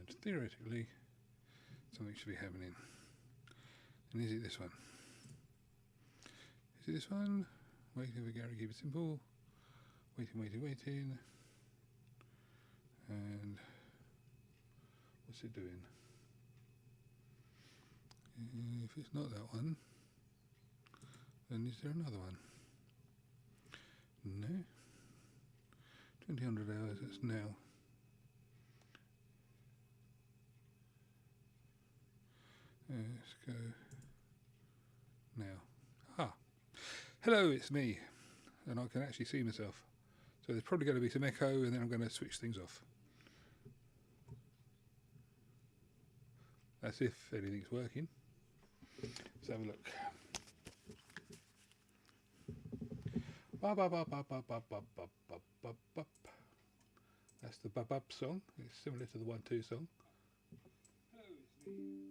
Right, theoretically, something should be happening. And is it this one? Is it this one? Waiting for Gary, keep it simple. Waiting. And what's it doing? If it's not that one, then is there another one? No. 2000 hours, that's now. Let's go now. Hello, it's me, and I can actually see myself. So there's probably going to be some echo, and then I'm going to switch things off. That's if anything's working. Let's have a look. That's the bub song. It's similar to the 1-2 song. Hello, it's me.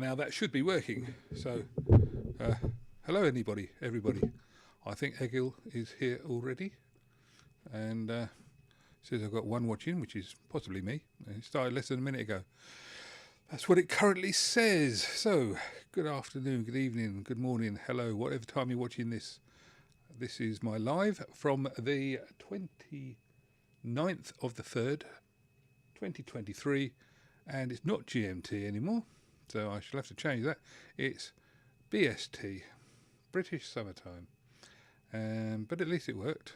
Now that should be working. So, hello everybody. I think Egil is here already, and says I've got one watching, which is possibly me. It started less than a minute ago. That's what it currently says. So, good afternoon, good evening, good morning, hello, whatever time you're watching this. This is my live from the 29th of the 3rd, 2023, and it's not GMT anymore. So I shall have to change that. It's BST, British Summertime. But at least it worked.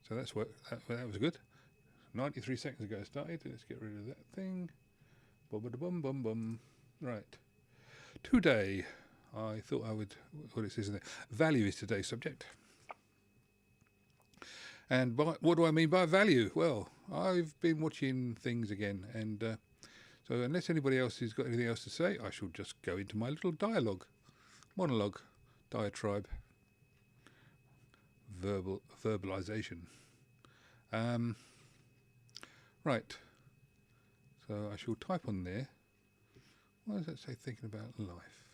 So that's worked. That was good. 93 seconds ago it started. Let's get rid of that thing. Bum. Right. Today, I thought I would, what it says in there, value is today's subject. And what do I mean by value? Well, I've been watching things again, and so unless anybody else has got anything else to say, I shall just go into my little monologue, diatribe, verbalization. Right. So I shall type on there. Why does that say thinking about life?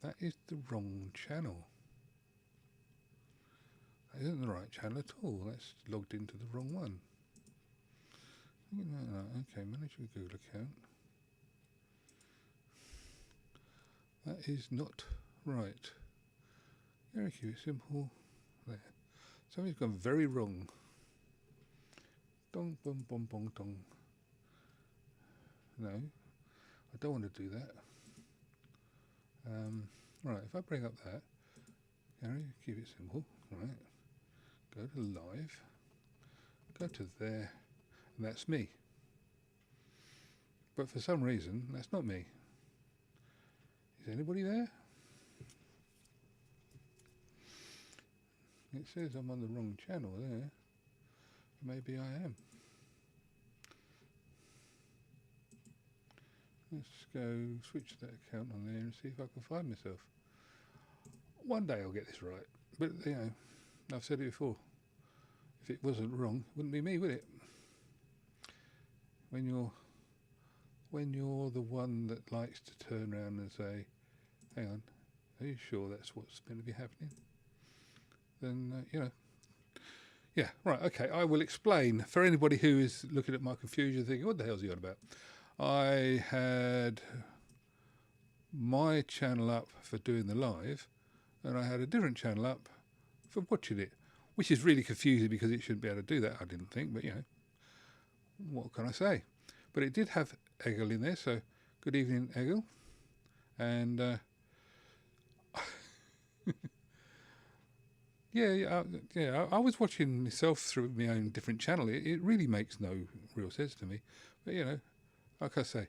That is the wrong channel. That isn't the right channel at all. That's logged into the wrong one. Okay, manage your Google account. That is not right. Very cute, simple. There. Something's gone very wrong. Dong, bum, bum, bong, dong. No, I don't want to do that. Right, if I bring up that, Gary, keep it simple. Right, go to live, go to there. And that's me. But for some reason, that's not me. Is anybody there? It says I'm on the wrong channel there. Maybe I am. Let's go switch that account on there and see if I can find myself. One day I'll get this right. But, you know, I've said it before. If it wasn't wrong, it wouldn't be me, would it? When you're the one that likes to turn around and say, hang on, are you sure that's what's going to be happening? Then, yeah, right, okay, I will explain. For anybody who is looking at my confusion thinking, what the hell's he on about? I had my channel up for doing the live, and I had a different channel up for watching it, which is really confusing because it shouldn't be able to do that, I didn't think, but, what can I say? But it did have Egil in there, so good evening, Egil. And I was watching myself through my own different channel. It really makes no real sense to me. But, like I say,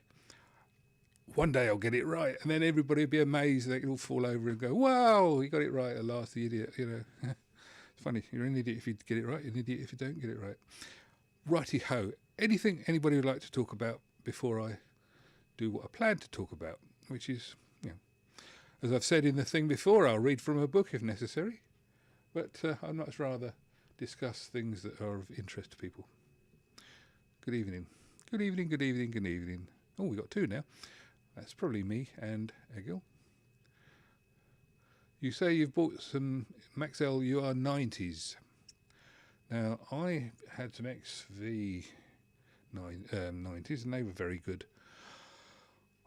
one day I'll get it right, and then everybody will be amazed. They can all fall over and go, wow, you got it right at last, the idiot, It's funny, you're an idiot if you get it right, you're an idiot if you don't get it right. Righty-ho. Anything anybody would like to talk about before I do what I plan to talk about, which is, as I've said in the thing before, I'll read from a book if necessary, but I'd much rather discuss things that are of interest to people. Good evening. Good evening. Oh, we got two now. That's probably me and Egil. You say you've bought some Maxell UR 90s. Now, I had some XV 90s and they were very good.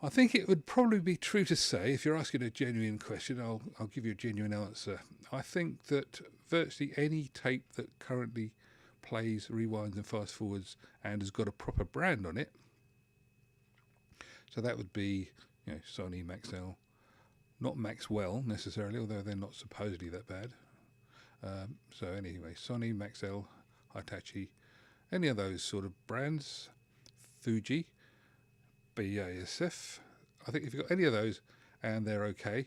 I think it would probably be true to say, if you're asking a genuine question, I'll give you a genuine answer. I think that virtually any tape that currently plays, rewinds and fast forwards and has got a proper brand on it, so that would be, you know, Sony, Maxell, not Maxwell necessarily, although they're not supposedly that bad. So anyway, Sony, Maxell, Hitachi, any of those sort of brands, Fuji, BASF. I think if you've got any of those and they're okay,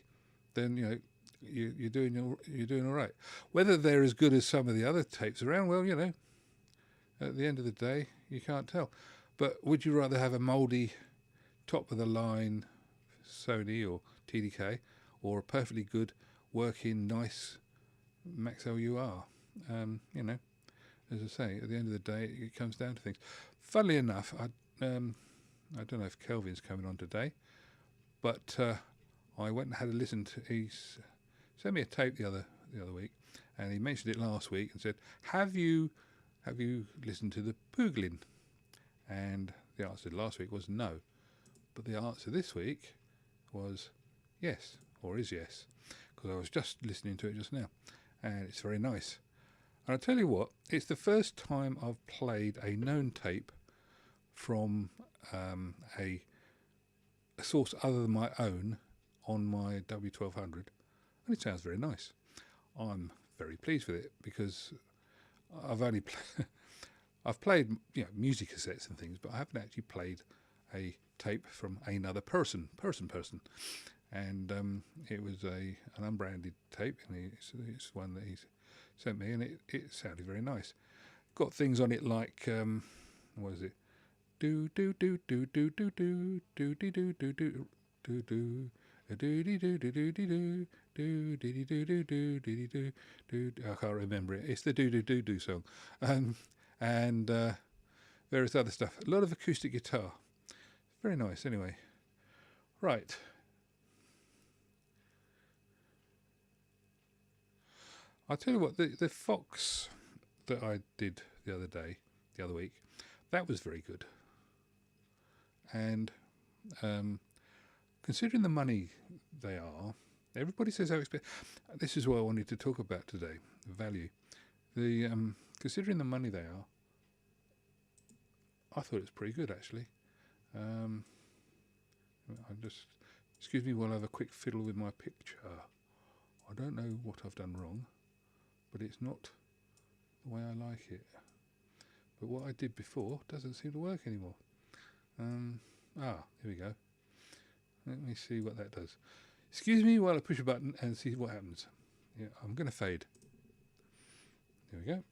then you know you're doing all right. Whether they're as good as some of the other tapes around, well, you know, at the end of the day, you can't tell. But would you rather have a mouldy, top of the line Sony or TDK, or a perfectly good, working, nice Maxell UR? You know, as I say, at the end of the day, it comes down to things. Funnily enough, I don't know if Kelvin's coming on today, but I went and had a listen to. He sent me a tape the other week, and he mentioned it last week and said, "Have you listened to the Pooglin?" And the answer last week was no, but the answer this week was yes, or is yes, because I was just listening to it just now, and it's very nice. And I tell you what, it's the first time I've played a known tape from a source other than my own on my W1200, and it sounds very nice. I'm very pleased with it because I've only I've played, you know, music cassettes and things, but I haven't actually played a tape from another person, and it was an unbranded tape, and it's one that he's sent me, and it sounded very nice. Got things on it like what is it? Do do do do do do do do do do do do do do. I can't remember it. It's the do do do do song, and various other stuff. A lot of acoustic guitar. Very nice. Anyway, right. I'll tell you what. The Fox that I did the other week, that was very good. And considering the money they are, everybody says how expensive. This is what I wanted to talk about today: the value. The considering the money they are, I thought it was pretty good actually. I just excuse me while I have a quick fiddle with my picture. I don't know what I've done wrong, but it's not the way I like it. But what I did before doesn't seem to work anymore. Here we go. Let me see what that does. Excuse me while I push a button and see what happens. Yeah, I'm going to fade. There we go.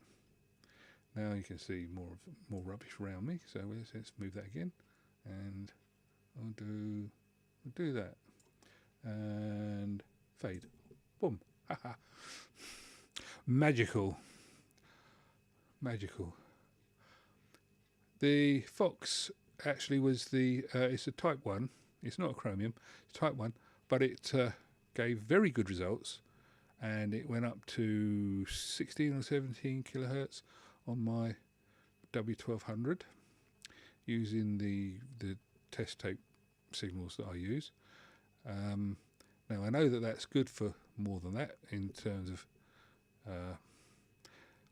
Now you can see more rubbish around me. So let's move that again, and I'll do that and fade. Boom. Haha. Magical. The Fox actually was it's a Type 1. It's not a chromium, it's Type 1, but it gave very good results, and it went up to 16 or 17 kilohertz on my W1200 using the test tape signals that I use. Now I know that that's good for more than that in terms of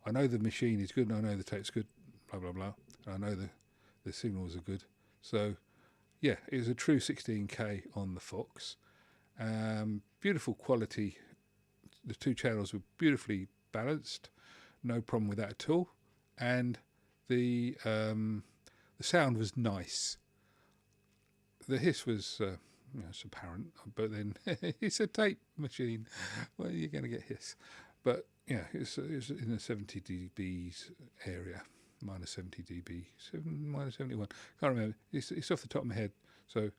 I know the machine is good, and I know the tape's good, blah blah blah, and I know the signals are good. So yeah, it was a true 16K on the Fox. Beautiful quality. The two channels were beautifully balanced. No problem with that at all. And the sound was nice. The hiss was it's apparent, but then it's a tape machine. Well, you're going to get hiss. But yeah, it's in the 70 dBs area. Minus 70 dB, minus 71. Can't remember. It's off the top of my head, so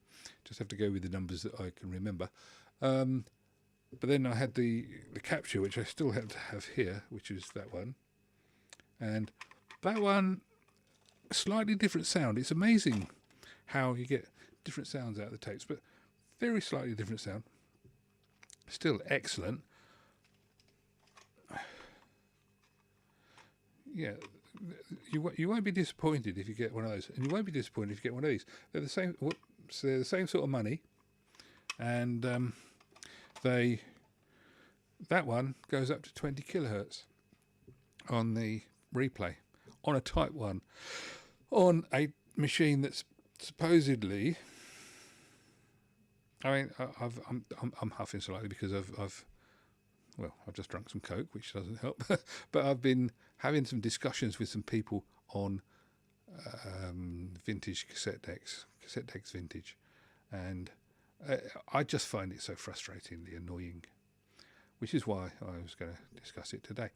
just have to go with the numbers that I can remember. But then I had the capture, which I still have to have here, which is that one. And that one, slightly different sound. It's amazing how you get different sounds out of the tapes, but very slightly different sound. Still excellent. yeah, you won't be disappointed if you get one of those, and you won't be disappointed if you get one of these. They're the same. So they're the same sort of money, and that one goes up to 20 kilohertz on the replay on a Type 1 on a machine that's supposedly. I mean, I'm huffing slightly because I've just drunk some Coke, which doesn't help. But I've been having some discussions with some people on vintage cassette decks vintage, and I just find it so frustratingly annoying, which is why I was going to discuss it today.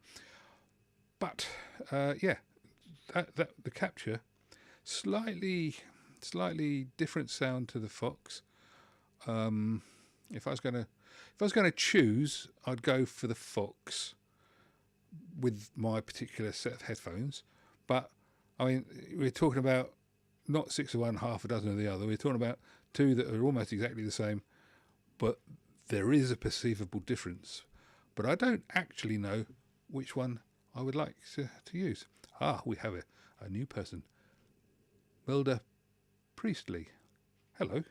But that the capture, slightly different sound to the Fox. If I was going to choose, I'd go for the Fox with my particular set of headphones. But I mean, we're talking about not 6 of one, half a dozen of the other. We're talking about two that are almost exactly the same, but there is a perceivable difference. But I don't actually know which one I would like to use. We have a new person, Wilder Priestley. Hello.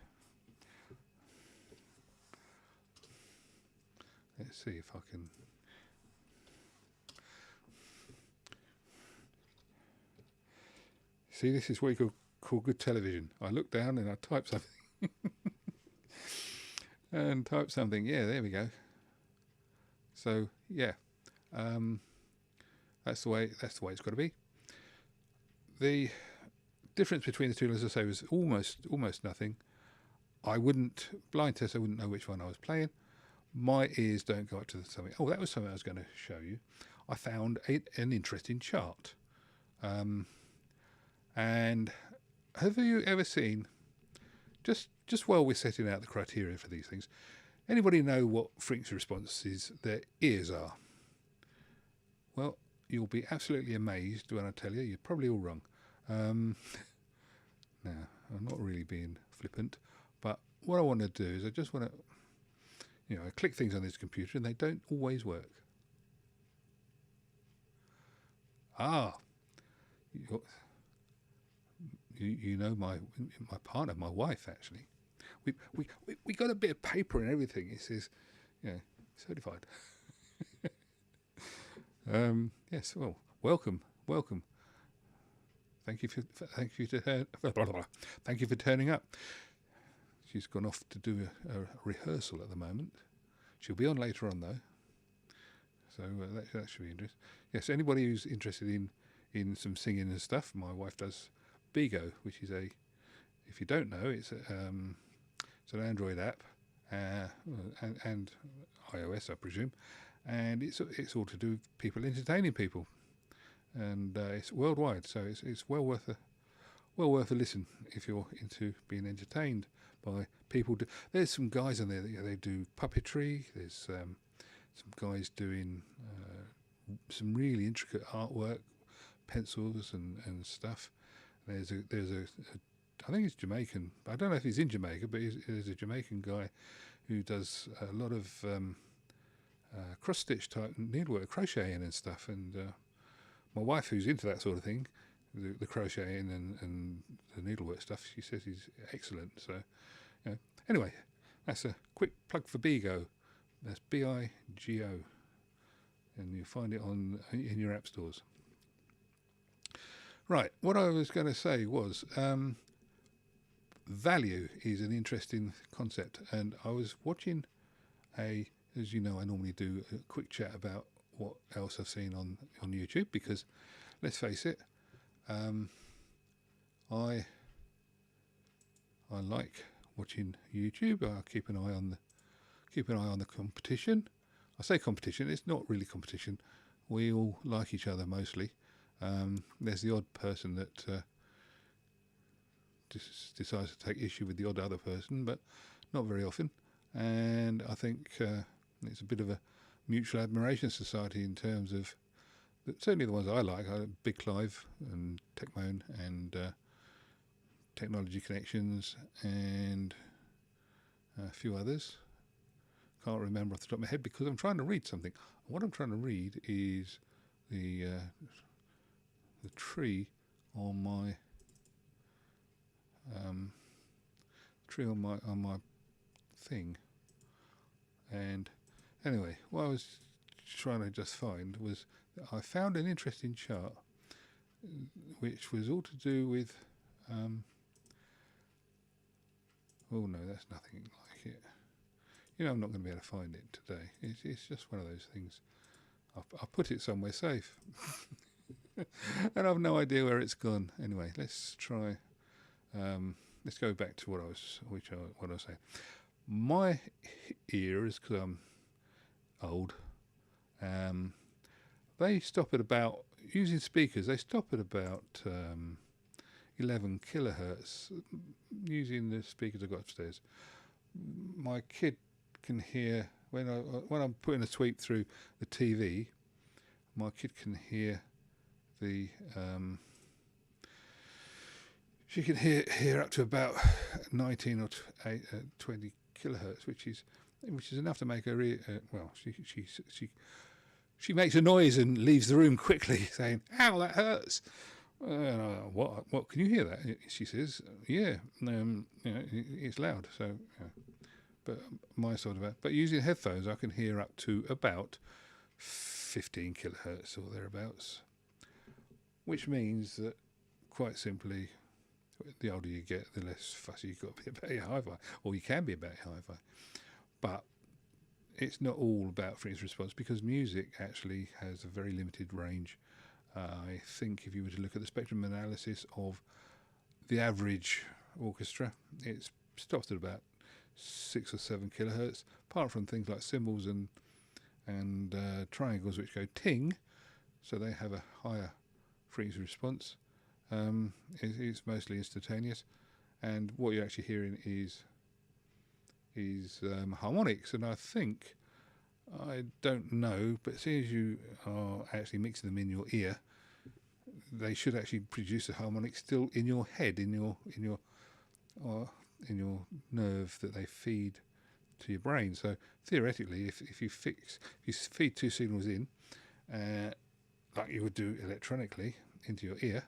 Let's see if I can. See, this is what you could call good television. I look down and I type something. And type something. Yeah, there we go. So yeah, that's the way it's got to be. The difference between the two, as I say, was almost nothing. Blind test, I wouldn't know which one I was playing. My ears don't go up to something. Oh, that was something I was going to show you. I found an interesting chart. And have you ever seen, just while we're setting out the criteria for these things, anybody know what frequency responses their ears are? Well, you'll be absolutely amazed when I tell you. You're probably all wrong. Now, I'm not really being flippant, but what I want to do is I just want to, I click things on this computer and they don't always work. You know my partner, my wife, actually. We got a bit of paper and everything. It says, certified. Yes. Well, welcome. Thank you for turning up. She's gone off to do a rehearsal at the moment. She'll be on later on though. So that should be interesting. Yes. Anybody who's interested in some singing and stuff, my wife does Bigo, which is if you don't know, it's an Android app and iOS, I presume, and it's all to do with people entertaining people, and it's worldwide, so it's well worth a listen if you're into being entertained by people. There's some guys on there that they do puppetry. There's some guys doing some really intricate artwork, pencils and stuff. There's a I think he's Jamaican. I don't know if he's in Jamaica, but there's a Jamaican guy who does a lot of cross stitch type needlework, crocheting and stuff. And my wife, who's into that sort of thing, the crocheting and the needlework stuff, she says he's excellent. So anyway, that's a quick plug for Bigo. That's BIGO, and you'll find it in your app stores. Right, what I was going to say was value is an interesting concept, and I was watching as you know, I normally do a quick chat about what else I've seen on YouTube, because let's face it, I like watching YouTube. I keep an eye on the competition. I say competition, it's not really competition. We all like each other mostly. There's the odd person that decides to take issue with the odd other person, but not very often. And I think it's a bit of a mutual admiration society in terms of certainly the ones I like, Big Clive and Techmoan and Technology Connections and a few others. Can't remember off the top of my head because I'm trying to read something. What I'm trying to read is the the tree on my thing. And anyway, what I was trying to just find was that I found an interesting chart which was all to do with oh no, that's nothing like it. You know, I'm not going to be able to find it today. It's just one of those things. I put it somewhere safe and I've no idea where it's gone. Anyway, let's try. Let's go back to what I was saying. My ears, because I'm old, they stop at about, using speakers, they stop at about 11 kilohertz using the speakers I've got upstairs. My kid can hear, when I'm putting a sweep through the TV, my kid can hear the she can hear up to about 19 or 20 kilohertz, which is enough to make her ear. Well, she makes a noise and leaves the room quickly, saying, "Ow, that hurts." What? Can you hear that? She says, "Yeah, it's loud." So, but my sort of. But using headphones, I can hear up to about 15 kilohertz or thereabouts, which means that, quite simply, the older you get, the less fussy you've got to be about your hi-fi, or you can be about your hi-fi. But it's not all about frequency response, because music actually has a very limited range. I think if you were to look at the spectrum analysis of the average orchestra, it stops at about 6 or 7 kilohertz, apart from things like cymbals and triangles, which go ting, so they have a higher frequency response. It's mostly instantaneous, and what you're actually hearing is harmonics. And I don't know, but as soon as you are actually mixing them in your ear, they should actually produce a harmonic still in your head, in your nerve that they feed to your brain. So theoretically, if you feed two signals in, like you would do electronically, into your ear,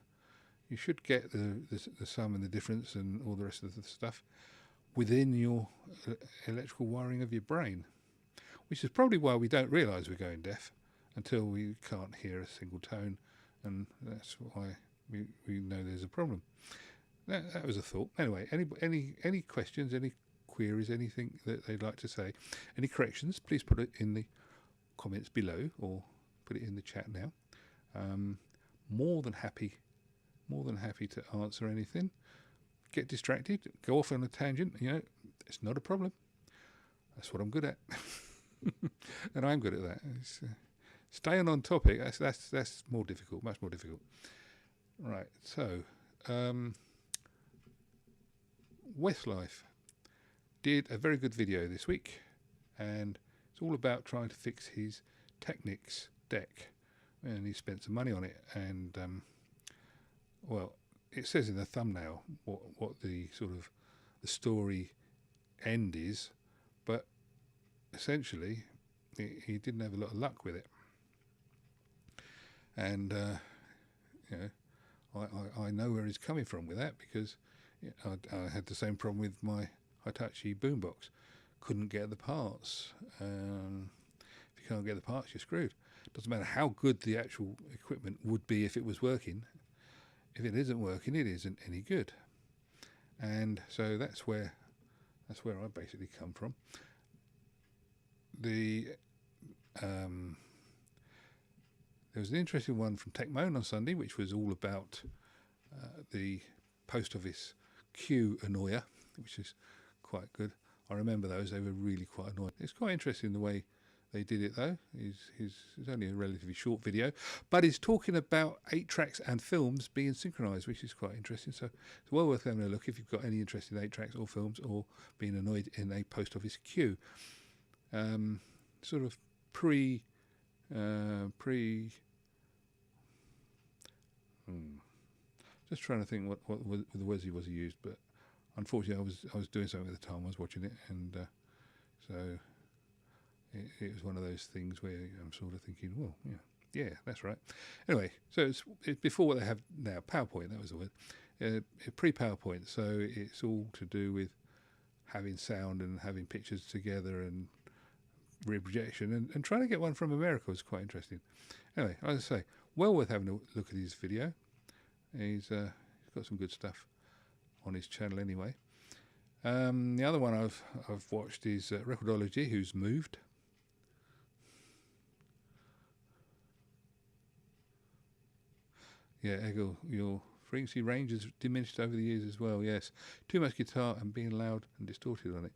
you should get the sum and the difference and all the rest of the stuff within your electrical wiring of your brain, which is probably why we don't realise we're going deaf until we can't hear a single tone, and that's why we know there's a problem. That was a thought. Anyway, any questions, any queries, anything that they'd like to say, any corrections, please put it in the comments below or put it in the chat now. More than happy to answer anything. Get distracted, go off on a tangent, it's not a problem. That's what I'm good at. And I'm good at that. Staying on topic, that's more difficult, much more difficult. Right, so Westlife did a very good video this week, and it's all about trying to fix his Technics deck, and he spent some money on it. And well, it says in the thumbnail what the sort of the story end is, but essentially he didn't have a lot of luck with it. And I know where he's coming from with that, because I had the same problem with my Hitachi boombox. Couldn't get the parts. If you can't get the parts, you're screwed. Doesn't matter how good the actual equipment would be if it was working. If it isn't working, it isn't any good. And so that's where I basically come from. There was an interesting one from TechMoan on Sunday, which was all about the post office queue annoyer, which is quite good. I remember those; they were really quite annoying. It's quite interesting the way they did it, though. It's only a relatively short video, but he's talking about 8 tracks and films being synchronised, which is quite interesting. So it's well worth having a look if you've got any interest in 8 tracks or films, or being annoyed in a post office queue. Sort of just trying to think what the words he used, but unfortunately I was doing something at the time I was watching it, and so it was one of those things where I'm sort of thinking, well, yeah, Yeah, that's right. Anyway, so it's before what they have now. PowerPoint, that was the word. Pre-PowerPoint, so it's all to do with having sound and having pictures together and rear projection, and trying to get one from America was quite interesting. Anyway, as I say, well worth having a look at his video. He's got some good stuff on his channel anyway. The other one I've watched is Recordology, who's moved. Yeah, Egil, your frequency range has diminished over the years as well. Yes, too much guitar and being loud and distorted on it.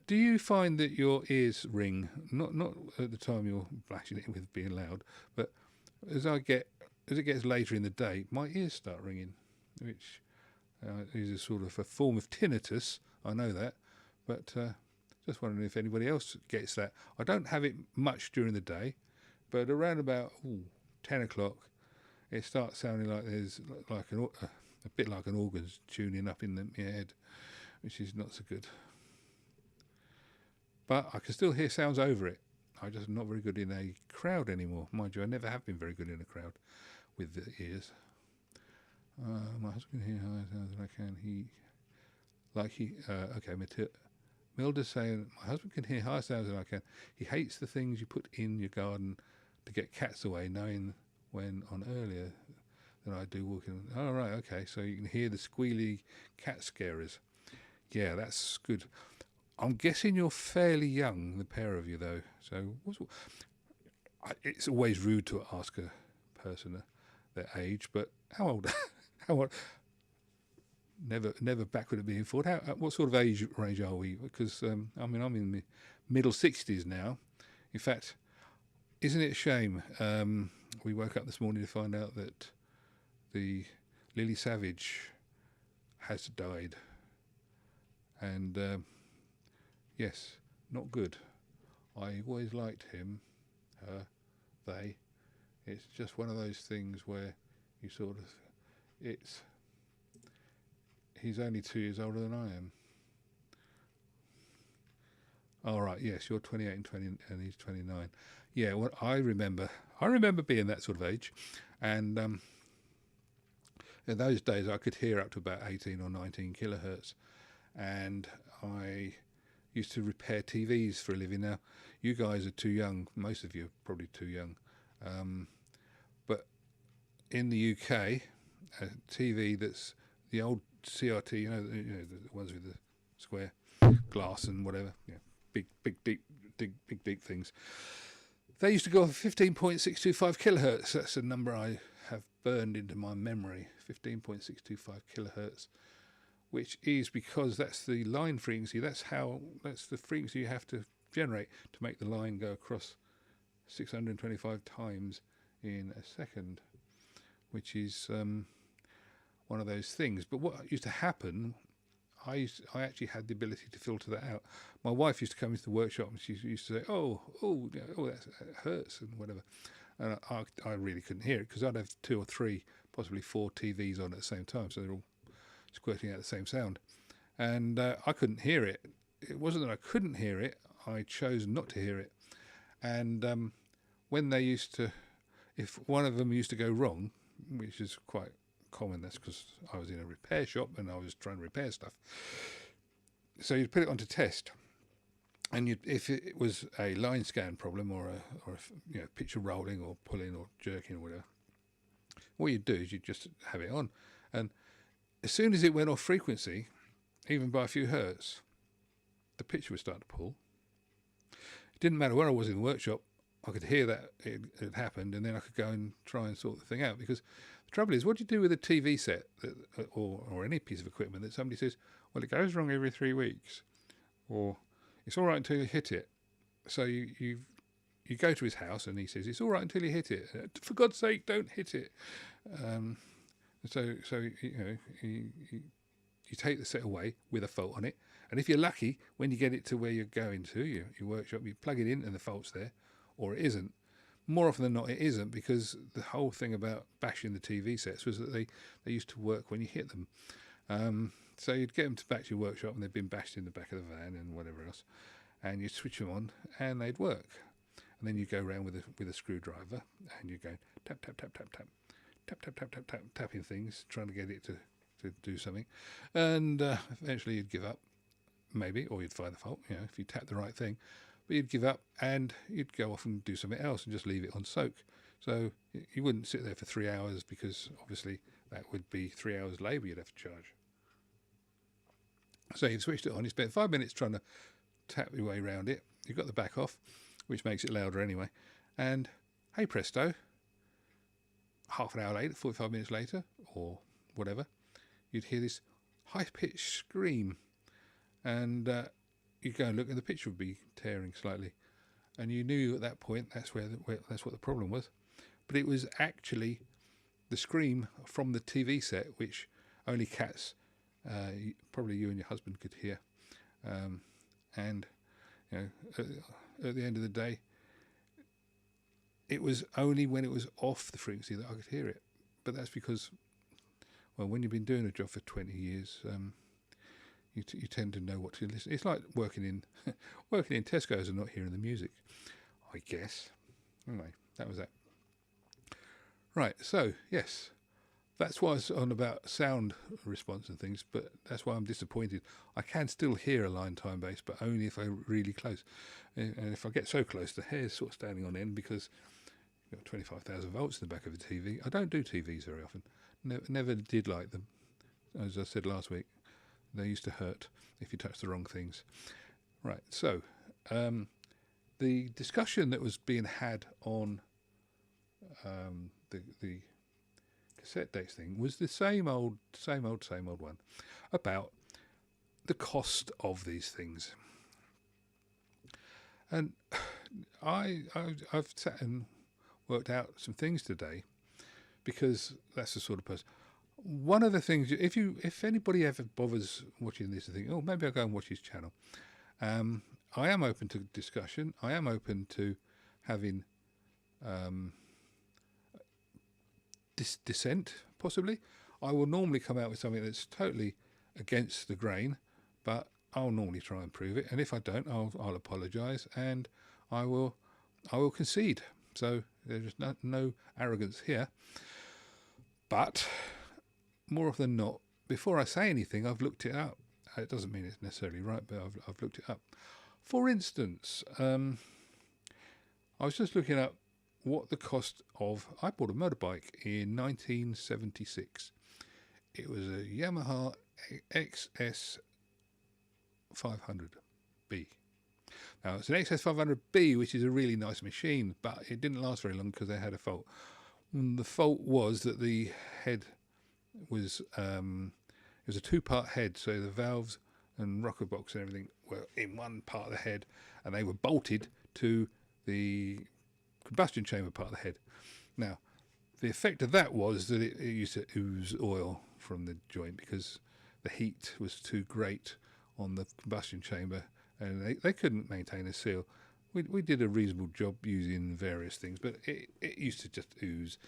Do you find that your ears ring? Not at the time you're flashing it with being loud, but as it gets later in the day, my ears start ringing, which is a sort of a form of tinnitus. I know that, but just wondering if anybody else gets that. I don't have it much during the day, but around about 10 o'clock, it starts sounding like there's like a bit like an organ's tuning up in my head, which is not so good. But I can still hear sounds over it. I'm just not very good in a crowd anymore. Mind you, I never have been very good in a crowd with the ears. My husband can hear higher sounds than I can. Okay, Milda's saying, my husband can hear higher sounds than I can. He hates the things you put in your garden to get cats away, knowing when on earlier than I do walking. Oh, right, okay, so you can hear the squealy cat scarers. Yeah, that's good. I'm guessing you're fairly young, the pair of you, though. So it's always rude to ask a person their age, but how old? How old? Never backward at being thought. What sort of age range are we? Because I'm in the middle 60s now. In fact, isn't it a shame? We woke up this morning to find out that the Lily Savage has died, and yes, not good. I always liked him, her, they. It's just one of those things where you sort of, he's only 2 years older than I am. All right, yes, you're 28 and he's 29. Yeah, well, I remember being that sort of age, and in those days I could hear up to about 18 or 19 kilohertz, and I used to repair TVs for a living. Now, you guys are too young. Most of you are probably too young, but in the UK, a TV that's the old CRT, you know the ones with the square glass and whatever, big deep things. They used to go for 15.625 kilohertz. That's a number I have burned into my memory. 15.625 kilohertz, which is because that's the line frequency. That's the frequency you have to generate to make the line go across 625 times in a second, which is one of those things. But what used to happen, I actually had the ability to filter that out. My wife used to come into the workshop and she used to say, oh, that hurts and whatever. And I really couldn't hear it because I'd have 2 or 3, possibly 4 TVs on at the same time, so they're all squirting out the same sound. And I couldn't hear it. It wasn't that I couldn't hear it, I chose not to hear it. And when they used to, if one of them used to go wrong, which is quite common, that's because I was in a repair shop and I was trying to repair stuff. So you'd put it onto test, and if it was a line scan problem or a picture rolling or pulling or jerking or whatever, what you'd do is you'd just have it on, and as soon as it went off frequency, even by a few hertz, the picture would start to pull. It didn't matter where I was in the workshop, I could hear that it had happened, and then I could go and try and sort the thing out. Because the trouble is, what do you do with a TV set or any piece of equipment that somebody says, well, it goes wrong every 3 weeks, or it's all right until you hit it. So you go to his house and he says, it's all right until you hit it. For God's sake, don't hit it. So you take the set away with a fault on it, and if you're lucky, when you get it to where you're going to, your workshop, you plug it in and the fault's there, or it isn't. More often than not, it isn't, because the whole thing about bashing the TV sets was that they used to work when you hit them. So you'd get them to back to your workshop and they'd been bashed in the back of the van and whatever else, and you'd switch them on and they'd work. and then you go around with a screwdriver, and you go tap tap tap tap tap tap tap tap tap tap, tapping things, trying to get it to do something, and eventually you'd give up, maybe, or you'd find the fault, if you tap the right thing, but you'd give up and you'd go off and do something else and just leave it on soak. So you wouldn't sit there for 3 hours, because obviously that would be 3 hours labour you'd have to charge. So you've switched it on, you spent 5 minutes trying to tap your way around it, you've got the back off, which makes it louder anyway, and hey presto, half an hour later, 45 minutes later, or whatever, you'd hear this high-pitched scream, and you'd go and look, and the picture would be tearing slightly, and you knew at that point that's what the problem was. But it was actually the scream from the TV set, which only cats, probably you and your husband, could hear. And at the end of the day, it was only when it was off the frequency that I could hear it. But that's because, well, when you've been doing a job for 20 years, you tend to know what to listen. It's like working in Tesco's and not hearing the music, I guess. Anyway, that was that. Right, so yes, that's why I was on about sound response and things, but that's why I'm disappointed. I can still hear a line time base, but only if I'm really close. And if I get so close, the hair's sort of standing on end, because you've got 25,000 volts in the back of a TV. I don't do TVs very often. Never did like them. As I said last week, they used to hurt if you touched the wrong things. Right, so the discussion that was being had on the cassette decks thing was the same old one about the cost of these things. And I've sat and worked out some things today, because that's the sort of person. One of the things, if anybody ever bothers watching this and think, oh, maybe I'll go and watch his channel, I am open to discussion. I am open to having dissent, possibly. I will normally come out with something that's totally against the grain, but I'll normally try and prove it. And if I don't, I'll apologise, and I will concede. So there's no arrogance here. But more often than not, before I say anything, I've looked it up. It doesn't mean it's necessarily right, but I've looked it up. For instance, I was just looking up what the cost of... I bought a motorbike in 1976. It was a Yamaha XS 500B. Now, it's an XS 500B, which is a really nice machine, but it didn't last very long because they had a fault. And the fault was that the head was... it was a two-part head, so the valves and rocker box and everything were in one part of the head, and they were bolted to the combustion chamber part of the head. Now, the effect of that was that it used to ooze oil from the joint, because the heat was too great on the combustion chamber, and they couldn't maintain a seal. We did a reasonable job using various things, but it used to just ooze.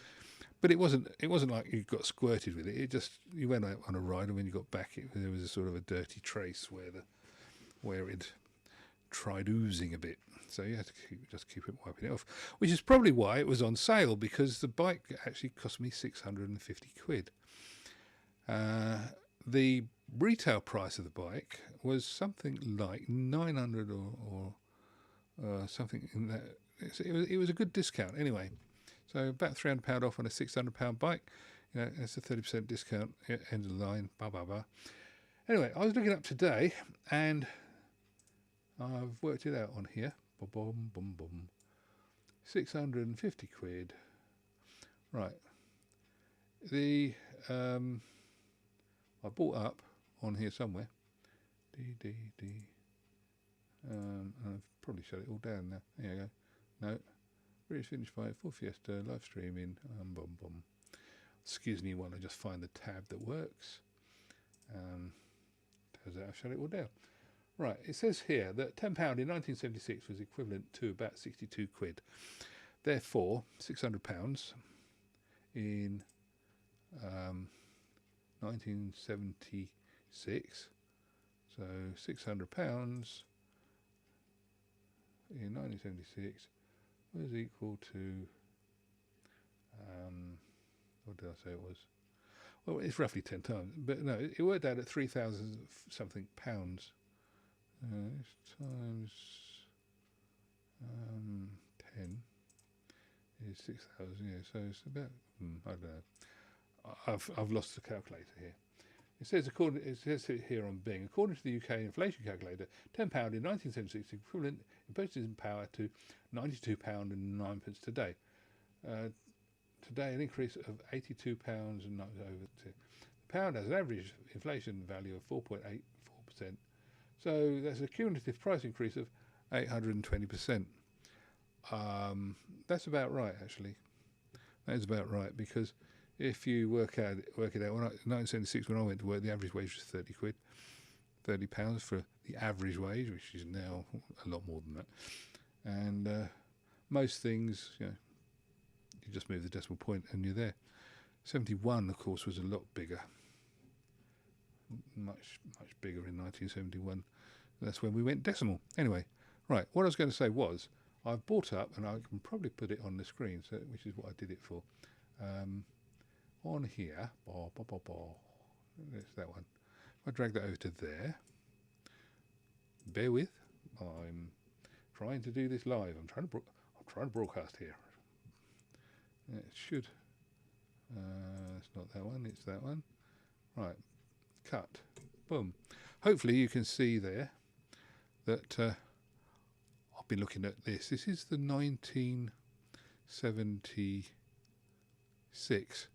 But it wasn't like you got squirted with it. It just, you went out on a ride, and when you got back, there was a sort of a dirty trace where it tried oozing a bit. So you had to keep it wiping it off, which is probably why it was on sale, because the bike actually cost me 650 quid. The retail price of the bike was something like 900 or something in that. It was a good discount anyway. So about £300 off on a £600 bike. It's a 30% discount, end of the line, blah, blah, blah. Anyway, I was looking up today, and I've worked it out on here. Boom, boom, boom. 650 quid. Right. I bought up on here somewhere. I've probably shut it all down now. There you go. No. British finished by full Fiesta, live streaming, boom, boom. Excuse me while I just find the tab that works. Turns out I've shut it all down. Right, it says here that £10 in 1976 was equivalent to about 62 quid. Therefore, £600 in 1976. So £600 in 1976 what is equal to, what did I say it was? Well, it's roughly 10 times, but no, it worked out at 3,000 something pounds. Times 10 is 6,000. Yeah, so it's about. I don't know. I've lost the calculator here. It says here on Bing, according to the UK inflation calculator, £10 in 1976 equivalent in purchasing power to £92.09 today. Today, an increase of £82 and over to the pound has an average inflation value of 4.84%. So that's a cumulative price increase of 820%. That's about right, actually. That is about right, because if you work it out, in 1976 when I went to work, the average wage was 30 quid, £30 for the average wage, which is now a lot more than that. And most things, you just move the decimal point and you're there. 71, of course, was a lot bigger, much bigger in 1971. That's when we went decimal. Anyway, right, what I was going to say was, I've bought up, and I can probably put it on the screen, which is what I did it for. On here, there's that one. If I drag that over to there, bear with, I'm trying to do this live. I'm trying to broadcast here. It should. It's not that one. It's that one. Right. Cut. Boom. Hopefully you can see there that I've been looking at this. This is the 1976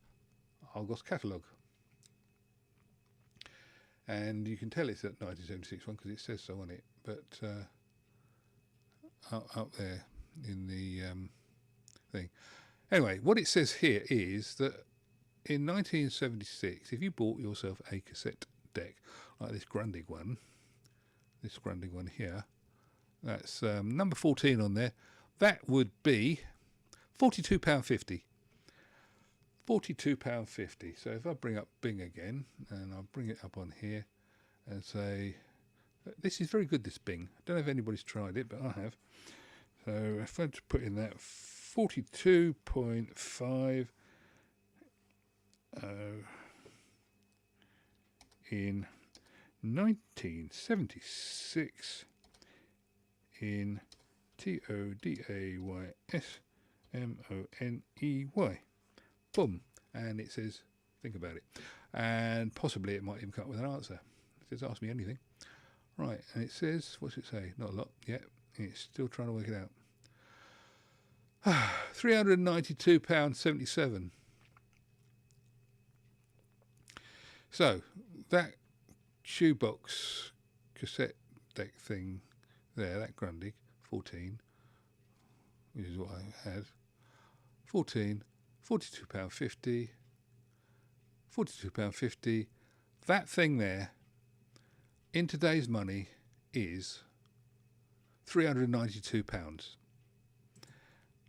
Argos catalogue. And you can tell it's at 1976 one because it says so on it. But up there in the thing. Anyway, what it says here is that in 1976, if you bought yourself a cassette deck, like this Grundig one here, that's number 14 on there, that would be £42.50. £42.50. So if I bring up Bing again, and I'll bring it up on here, and say, this is very good, this Bing. I don't know if anybody's tried it, but I have. So if I put in that 42.5 in 1976 in TODAYSMONEY. Boom. And it says, think about it. And possibly it might even come up with an answer. It says, ask me anything. Right. And it says, what's it say? Not a lot yet. It's still trying to work it out. £392.77. So that shoebox cassette deck thing there, that Grundig, 14, which is what I had, 14, £42.50, £42.50. That thing there, in today's money, is £392.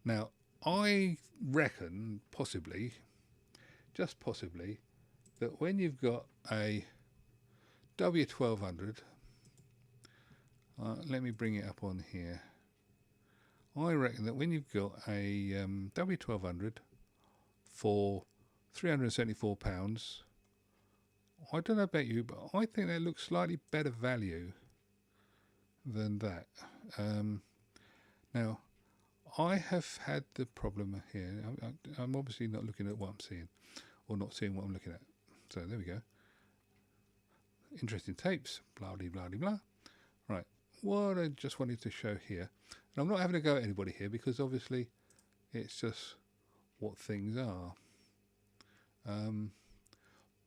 Now, I reckon, possibly, just possibly, that when you've got a W1200, let me bring it up on here. I reckon that when you've got a W1200 for £374, I don't know about you, but I think that looks slightly better value than that. Now, I have had the problem here. I'm obviously not looking at what I'm seeing, or not seeing what I'm looking at. So there we go. Interesting tapes, blah, blah, blah, blah. Right, what I just wanted to show here, and I'm not having a go at anybody here because obviously it's just what things are.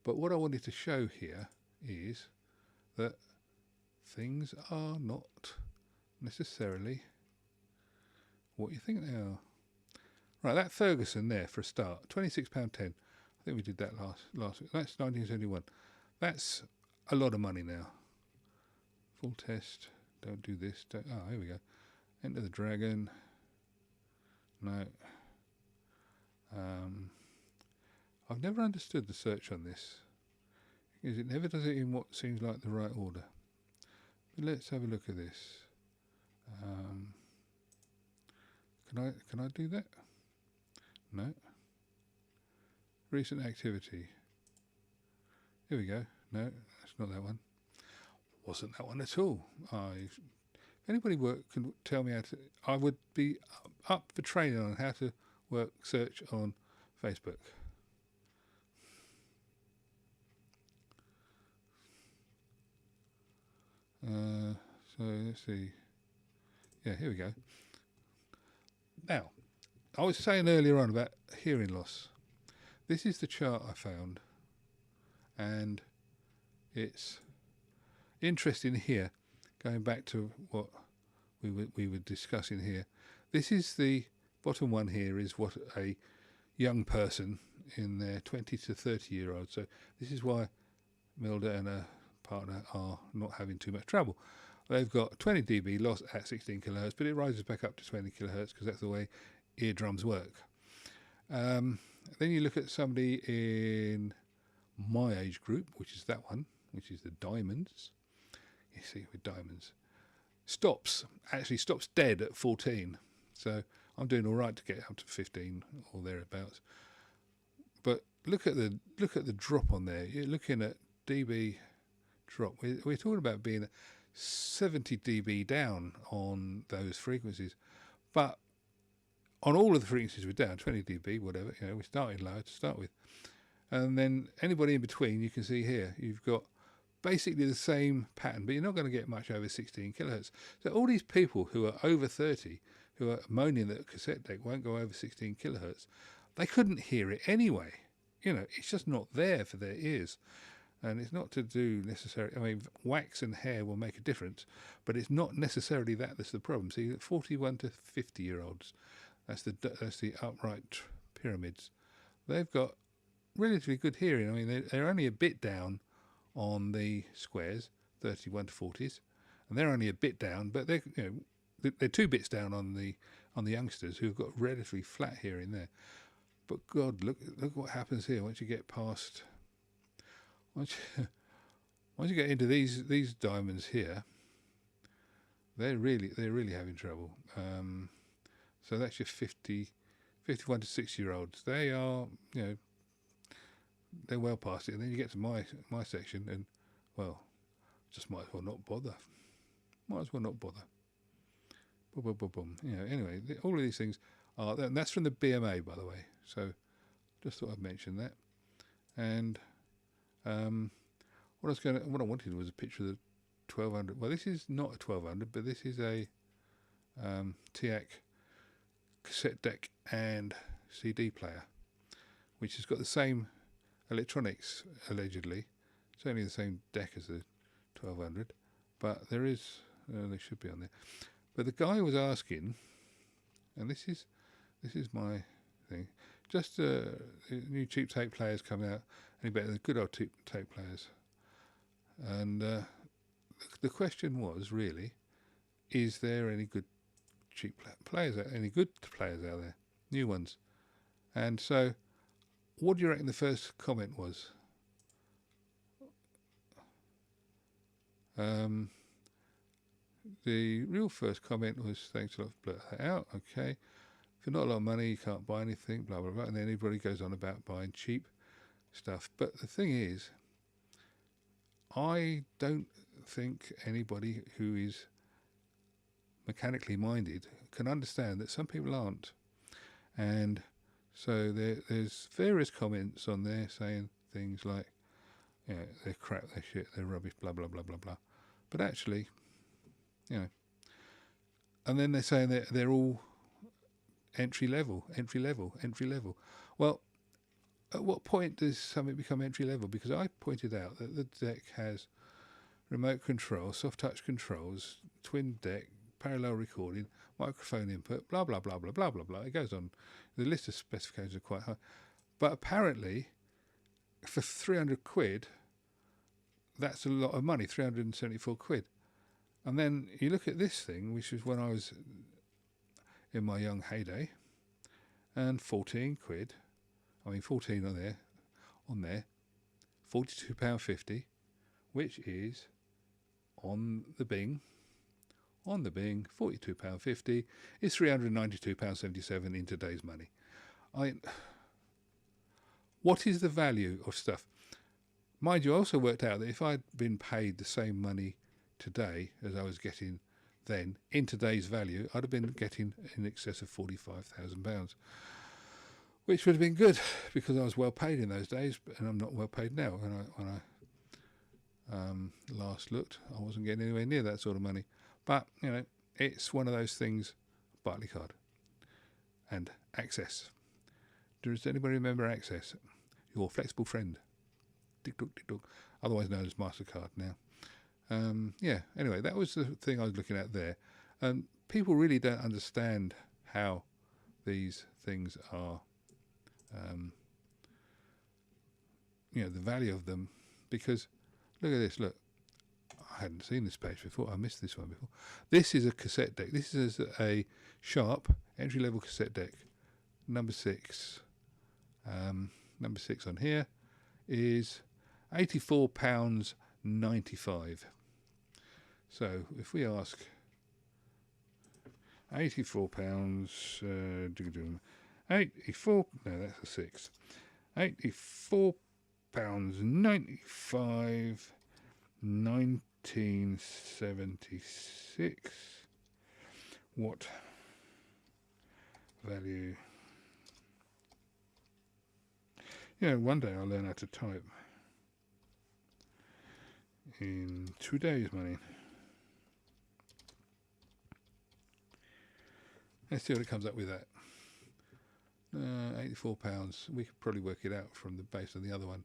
But what I wanted to show here is that things are not necessarily what you think they are. Right, that Ferguson there for a start, £26.10. I think we did that last week. That's 1971. That's a lot of money now. Full test. Don't do this. Here we go. Enter the Dragon. No. I've never understood the search on this, because it never does it in what seems like the right order. But let's have a look at this. Can I do that? No. Recent activity. Here we go. No, that's not that one. Wasn't that one at all. If anybody can tell me how to, I would be up for training on how to work search on Facebook. So let's see. Yeah, here we go. Now, I was saying earlier on about hearing loss. This is the chart I found, and it's interesting here, going back to what we were discussing here. This is the bottom one here is what a young person in their 20 to 30 year old. So this is why Milda and her partner are not having too much trouble. They've got 20 dB loss at 16 kilohertz, but it rises back up to 20 kilohertz because that's the way eardrums work. Then you look at somebody in my age group, which is that one, which is the diamonds. You see, with diamonds, actually stops dead at 14. So I'm doing all right to get up to 15 or thereabouts. But look at the drop on there. You're looking at dB drop. We're talking about being 70 dB down on those frequencies, but on all of the frequencies we're down 20 dB, whatever. You know, we started low to start with, and then anybody in between, you can see here, you've got basically the same pattern, but you're not going to get much over 16 kilohertz. So all these people who are over 30, who are moaning that a cassette deck won't go over 16 kilohertz, they couldn't hear it anyway. You know, it's just not there for their ears. And it's not to do necessarily, I mean, wax and hair will make a difference, but it's not necessarily that's the problem. See, 41 to 50 year olds, that's the upright pyramids. They've got relatively good hearing. I mean, they're only a bit down on the squares, 31 to 40s, and they're only a bit down, but they're 2 bits down on the youngsters who've got relatively flat hearing there. But God, look what happens here once you get past. Once you get into these diamonds here, they're really having trouble. So that's your 51 to 60 year olds. They are, they're well past it. And then you get to my section, and well, just might as well not bother. Boom, boom, boom, boom. Anyway, all of these things are, and that's from the BMA, by the way. So just thought I'd mention that. And what I wanted was a picture of the 1200. Well, this is not a 1200, but this is a TAC cassette deck and CD player, which has got the same electronics, allegedly. It's only the same deck as the 1200, but there is, they should be on there. But the guy was asking, and this is my thing, just new cheap tape players coming out, any better than good old tape players. And the question was really, is there any good cheap players, any good players out there, new ones? And so, what do you reckon the first comment was? The real first comment was, thanks a lot for blurting that out, okay. For not a lot of money, you can't buy anything, blah, blah, blah. And then everybody goes on about buying cheap stuff. But the thing is, I don't think anybody who is mechanically minded can understand that some people aren't. And so there's various comments on there saying things like, they're crap, they're shit, they're rubbish, blah, blah, blah, blah, blah. But actually, and then they're saying that they're all entry level. Well, at what point does something become entry level? Because I pointed out that the deck has remote control, soft touch controls, twin deck, parallel recording, microphone input, blah, blah, blah, blah, blah, blah, blah. It goes on. The list of specifications are quite high. But apparently, for 300 quid, that's a lot of money, 374 quid. And then you look at this thing, which was when I was in my young heyday, and 14 quid. I mean, 14 on there, £42.50, which is on the Bing, on the Bing, £42.50, is £392.77 in today's money. What is the value of stuff? Mind you, I also worked out that if I'd been paid the same money today as I was getting then, in today's value, I'd have been getting in excess of £45,000, which would have been good because I was well paid in those days, and I'm not well paid now. When I last looked, I wasn't getting anywhere near that sort of money. But, it's one of those things. Barclaycard and Access. Does anybody remember Access? Your flexible friend. Tick-tock, otherwise known as MasterCard now. Anyway, that was the thing I was looking at there. People really don't understand how these things are, the value of them, because look at this, look. I hadn't seen this page before. I missed this one before. This is a cassette deck. This is a Sharp entry-level cassette deck, number 6. Number 6 on here is £84.95. So if we ask £84, 84. No, that's a 6. £84.95. 1976. What value? One day I'll learn how to type in today's money. Let's see what it comes up with that. £84. We could probably work it out from the base of the other one.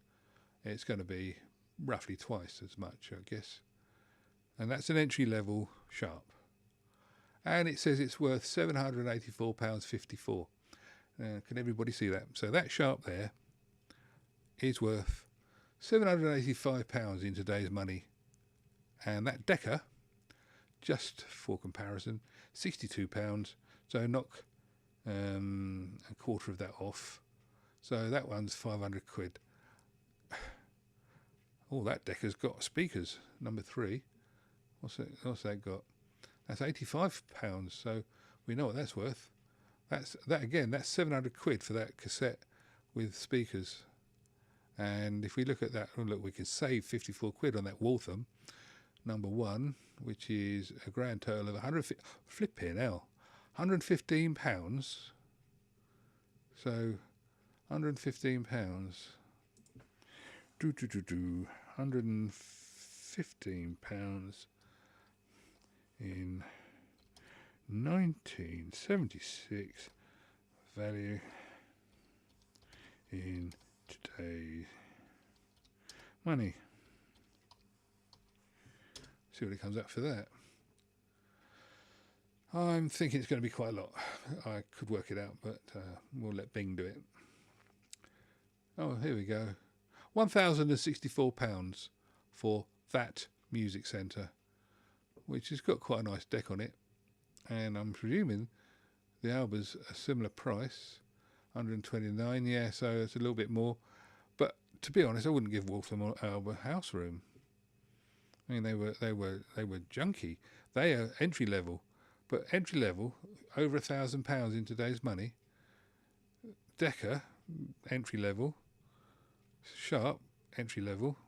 It's going to be roughly twice as much, I guess. And that's an entry level Sharp. And it says it's worth £784.54. Can everybody see that? So that Sharp there is worth £785 in today's money. And that Decca, just for comparison, £62. So knock a quarter of that off. So that one's 500 quid. Oh, that Decca's got speakers, number 3. What's that got? That's £85. So we know what that's worth. That's 700 quid for that cassette with speakers. And if we look at that, we can save 54 quid on that Waltham, number 1, which is a grand total of £115. So £115. £115 in 1976, value in today's money. See what it comes up for that. I'm thinking it's going to be quite a lot. I could work it out, but we'll let Bing do it. Oh, here we go. £1,064 for that music centre, which has got quite a nice deck on it. And I'm presuming the Alba's a similar price, 129. Yeah, so it's a little bit more. But to be honest, I wouldn't give Waltham or Alba house room. I mean, they were junky. They are entry level, but entry level over £1,000 in today's money. Decca entry level. Sharp entry level,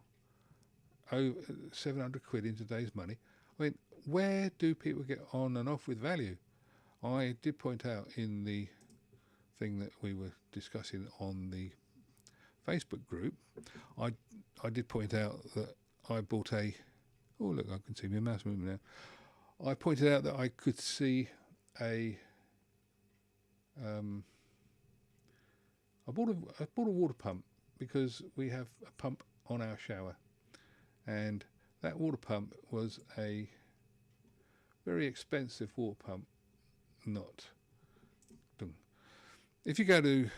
700 quid in today's money. I mean, where do people get on and off with value? I did point out in the thing that we were discussing on the Facebook group, I did point out that I bought a. Oh look, I can see my mouse moving now. I pointed out that I could see a. I bought a water pump, because we have a pump on our shower, and that water pump was a very expensive water pump. If you go to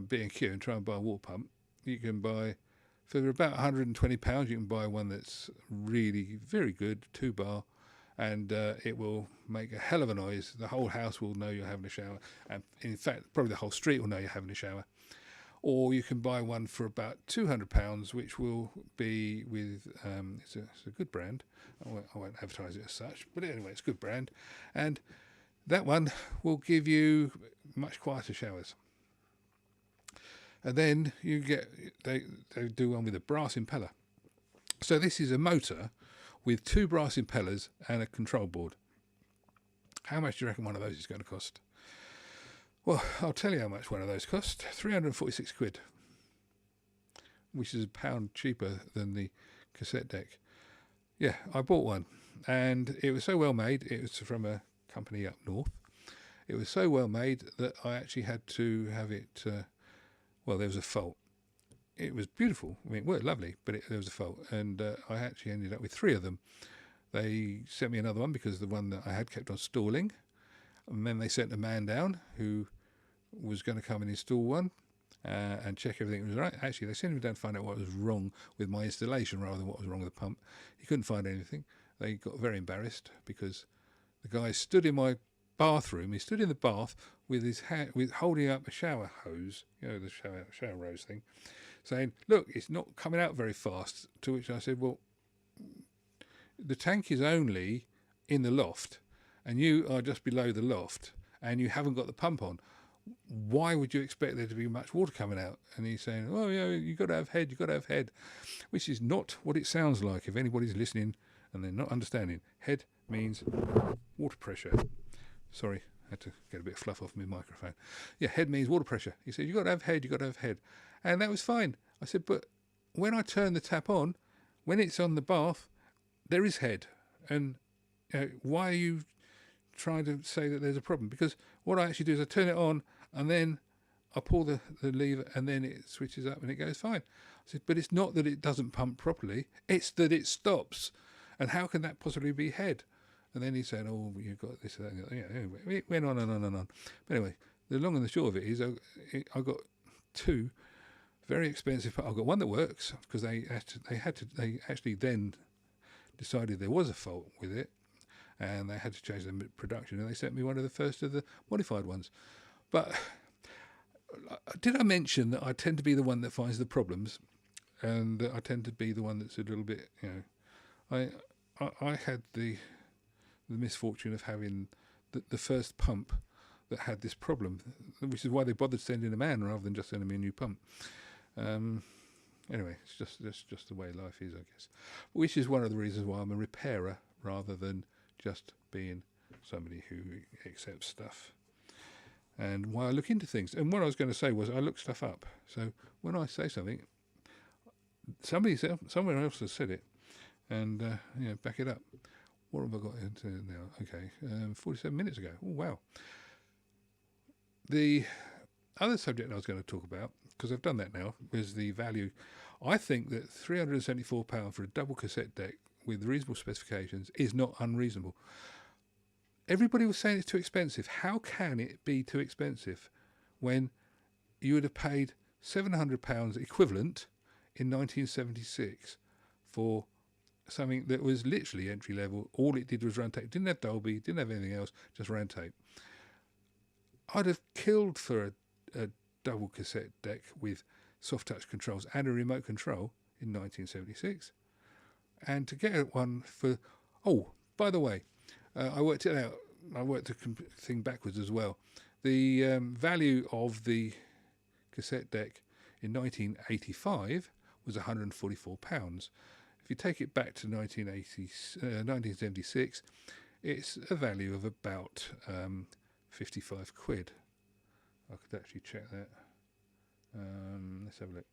B&Q and try and buy a water pump, you can buy, for about £120, you can buy one that's really very good, 2-bar, and it will make a hell of a noise. The whole house will know you're having a shower, and in fact, probably the whole street will know you're having a shower. or you can buy one for about £200, which will be with it's a good brand. I won't advertise it as such, but anyway, it's a good brand, and that one will give you much quieter showers. And then you get they do one with a brass impeller. So this is a motor with 2 brass impellers and a control board. How much do you reckon one of those is going to cost? Well, I'll tell you how much one of those cost. 346 quid, which is £1 cheaper than the cassette deck. Yeah, I bought one, and it was so well made. It was from a company up north. It was so well made that I actually had to have it. Well, there was a fault. It was beautiful. I mean, it worked lovely, but there was a fault, and I actually ended up with 3 of them. They sent me another one because the one that I had kept on stalling, and then they sent a man down who was going to come and install one and check everything was right. Actually, they sent him down to find out what was wrong with my installation rather than what was wrong with the pump. He couldn't find anything. They got very embarrassed because the guy stood in my bathroom. He stood in the bath with his hand, holding up a shower hose, the shower rose thing, saying, "Look, it's not coming out very fast." To which I said, "Well, the tank is only in the loft, and you are just below the loft, and you haven't got the pump on. Why would you expect there to be much water coming out?" And he's saying, "Oh, yeah, you've got to have head, which is not what it sounds like. If anybody's listening and they're not understanding, head means water pressure. Sorry, I had to get a bit of fluff off my microphone. Yeah, head means water pressure. He said, you've got to have head. And that was fine. I said, but when I turn the tap on, when it's on the bath, there is head. And why are you trying to say that there's a problem? Because what I actually do is I turn it on, and then I pull the lever, and then it switches up and it goes fine. I said, but it's not that it doesn't pump properly, it's that it stops. And how can that possibly be head? And then he said, oh, you've got this and that. Anyway, it went on and on and on. But anyway, the long and the short of it is I got 2 very expensive. I've got one that works because they actually then decided there was a fault with it, and they had to change the production, and they sent me one of the first of the modified ones. But did I mention that I tend to be the one that finds the problems, and that I tend to be the one that's a little bit, I had the misfortune of having the first pump that had this problem, which is why they bothered sending a man rather than just sending me a new pump. Anyway, that's just the way life is, I guess. Which is one of the reasons why I'm a repairer rather than just being somebody who accepts stuff. And why I look into things. And what I was going to say was I look stuff up. So when I say something, somewhere else has said it, and back it up. What have I got into now? Okay, 47 minutes ago. Oh, wow. The other subject I was going to talk about, because I've done that now, is the value. I think that £374 for a double cassette deck with reasonable specifications is not unreasonable. Everybody was saying it's too expensive. How can it be too expensive when you would have paid £700 equivalent in 1976 for something that was literally entry level? All it did was run tape. Didn't have Dolby, didn't have anything else, just ran tape. I'd have killed for a double cassette deck with soft touch controls and a remote control in 1976. And to get one for, oh, by the way, I worked it out. I worked the thing backwards as well. The value of the cassette deck in 1985 was £144. If you take it back to 1976, it's a value of about 55 quid. I could actually check that. Let's have a look.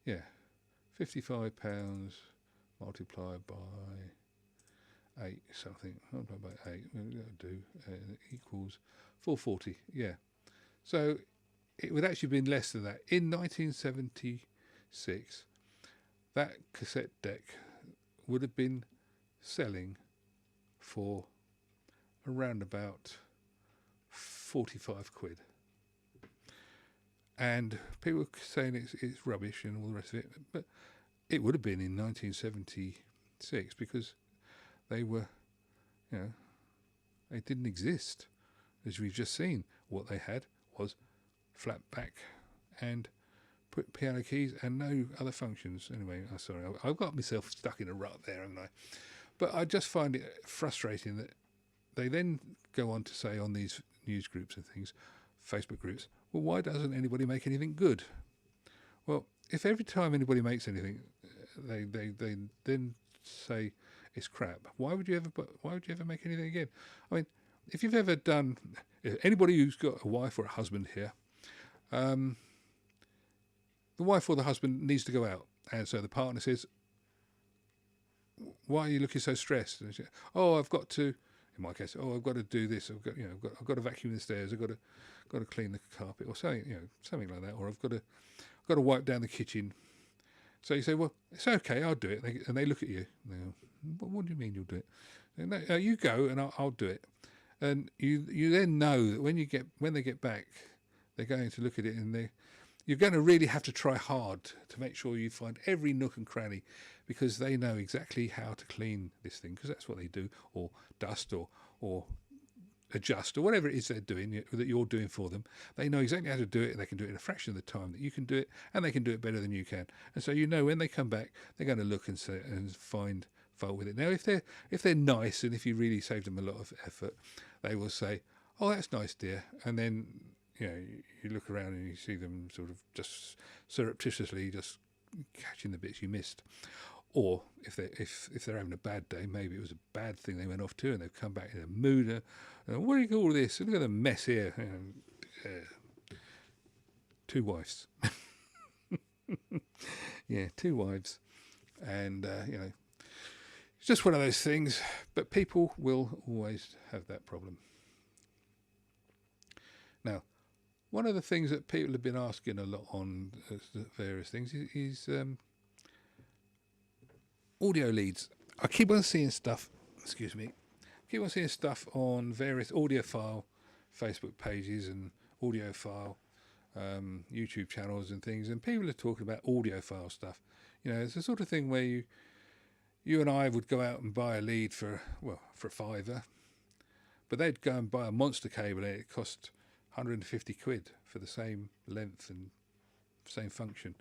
Yeah, £55 multiplied by 8 something. Multiplied by 8, equals 440. Yeah. So it would actually have been less than that. In 1976, that cassette deck would have been selling for around about 45 quid. And people were saying it's rubbish and all the rest of it, but it would have been in 1976 because they were, they didn't exist. As we've just seen, what they had was flat back, and put piano keys and no other functions. Anyway, I'm sorry, I've got myself stuck in a rut there, haven't I? But I just find it frustrating that they then go on to say on these news groups and things, Facebook groups, well, why doesn't anybody make anything good? Well, if every time anybody makes anything, they then say it's crap, why would you ever make anything again? I mean, if you've ever done, anybody who's got a wife or a husband here, the wife or the husband needs to go out, and so the partner says, why are you looking so stressed? And she, oh, I've got to, in my case, I've got to do this. I've got to vacuum the stairs. I've got to clean the carpet, or something, something like that. Or I've got to wipe down the kitchen. So you say, well, it's okay, I'll do it. And they look at you. And they go, what do you mean you'll do it? And no, you go, and I'll do it. And you then know that when they get back, they're going to look at it, and you're going to really have to try hard to make sure you find every nook and cranny, because they know exactly how to clean this thing, because that's what they do, or dust or adjust or whatever it is they're doing that you're doing for them. They know exactly how to do it, and they can do it in a fraction of the time that you can do it, and they can do it better than you can. And so when they come back, they're going to look and find fault with it. Now, if they're nice, and if you really saved them a lot of effort, they will say, oh, that's nice, dear. And then you look around and you see them sort of just surreptitiously just catching the bits you missed. Or if they're having a bad day, maybe it was a bad thing they went off to, and they've come back in a mood. What do you call this? Look at the mess here. 2 wives. Yeah, 2 wives. And, it's just one of those things. But people will always have that problem. Now, one of the things that people have been asking a lot on various things is audio leads. I keep on seeing stuff, on various audiophile Facebook pages and audiophile YouTube channels and things, and people are talking about audiophile stuff. It's the sort of thing where you and I would go out and buy a lead for a £5, but they'd go and buy a monster cable, and it cost 150 quid for the same length and same function.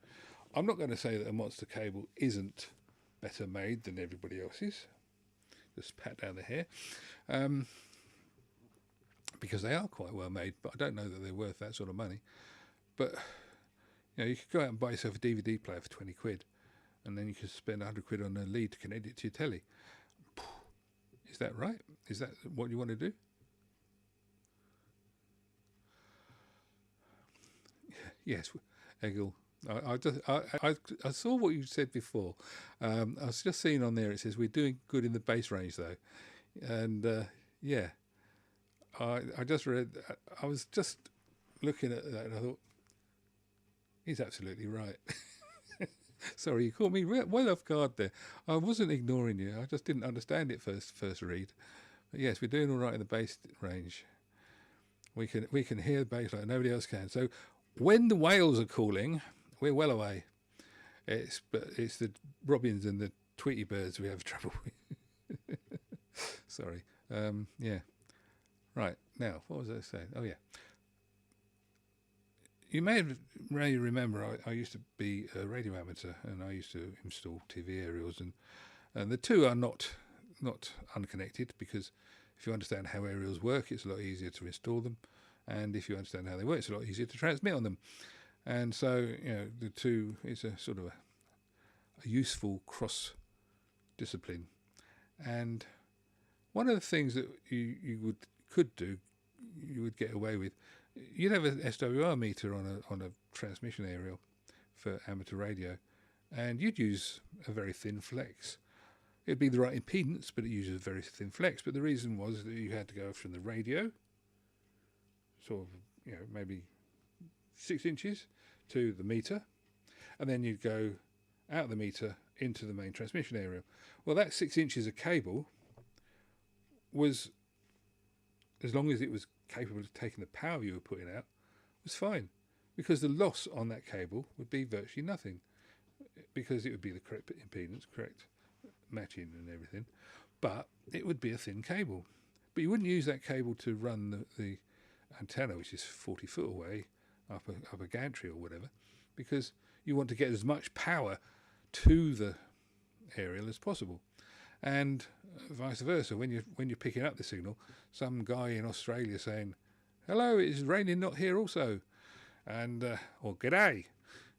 I'm not going to say that a monster cable isn't better made than everybody else's. Just pat down the hair. Because they are quite well made, but I don't know that they're worth that sort of money. But you could go out and buy yourself a DVD player for 20 quid, and then you could spend 100 quid on a lead to connect it to your telly. Is that right? Is that what you want to do? Yes, Egil. I saw what you said before. I was just seeing on there, it says we're doing good in the bass range though, and I just read. I was just looking at that, and I thought he's absolutely right. Sorry, you caught me well off guard there. I wasn't ignoring you. I just didn't understand it first read. But yes, we're doing all right in the bass range. We can hear the bass like nobody else can. So when the whales are calling, we're well away. It's the robins and the Tweety birds we have trouble with. Sorry. Yeah. Right. Now, what was I saying? Oh, yeah. You may remember I used to be a radio amateur, and I used to install TV aerials, and the two are not unconnected, because if you understand how aerials work, it's a lot easier to install them, and if you understand how they work, it's a lot easier to transmit on them. And so, the two is a sort of a useful cross discipline. And one of the things that you would get away with, you'd have an SWR meter on a transmission aerial for amateur radio, and you'd use a very thin flex. It'd be the right impedance, but it uses a very thin flex. But the reason was that you had to go from the radio, sort of, maybe 6 inches, to the meter, and then you'd go out the meter into the main transmission area. Well, that 6 inches of cable was, as long as it was capable of taking the power you were putting out, was fine, because the loss on that cable would be virtually nothing, because it would be the correct impedance, correct matching and everything, but it would be a thin cable. But you wouldn't use that cable to run the antenna, which is 40 foot away, up a gantry or whatever, because you want to get as much power to the aerial as possible, and vice versa. When you're picking up the signal, some guy in Australia saying, "Hello, it's raining not here also," and or "G'day,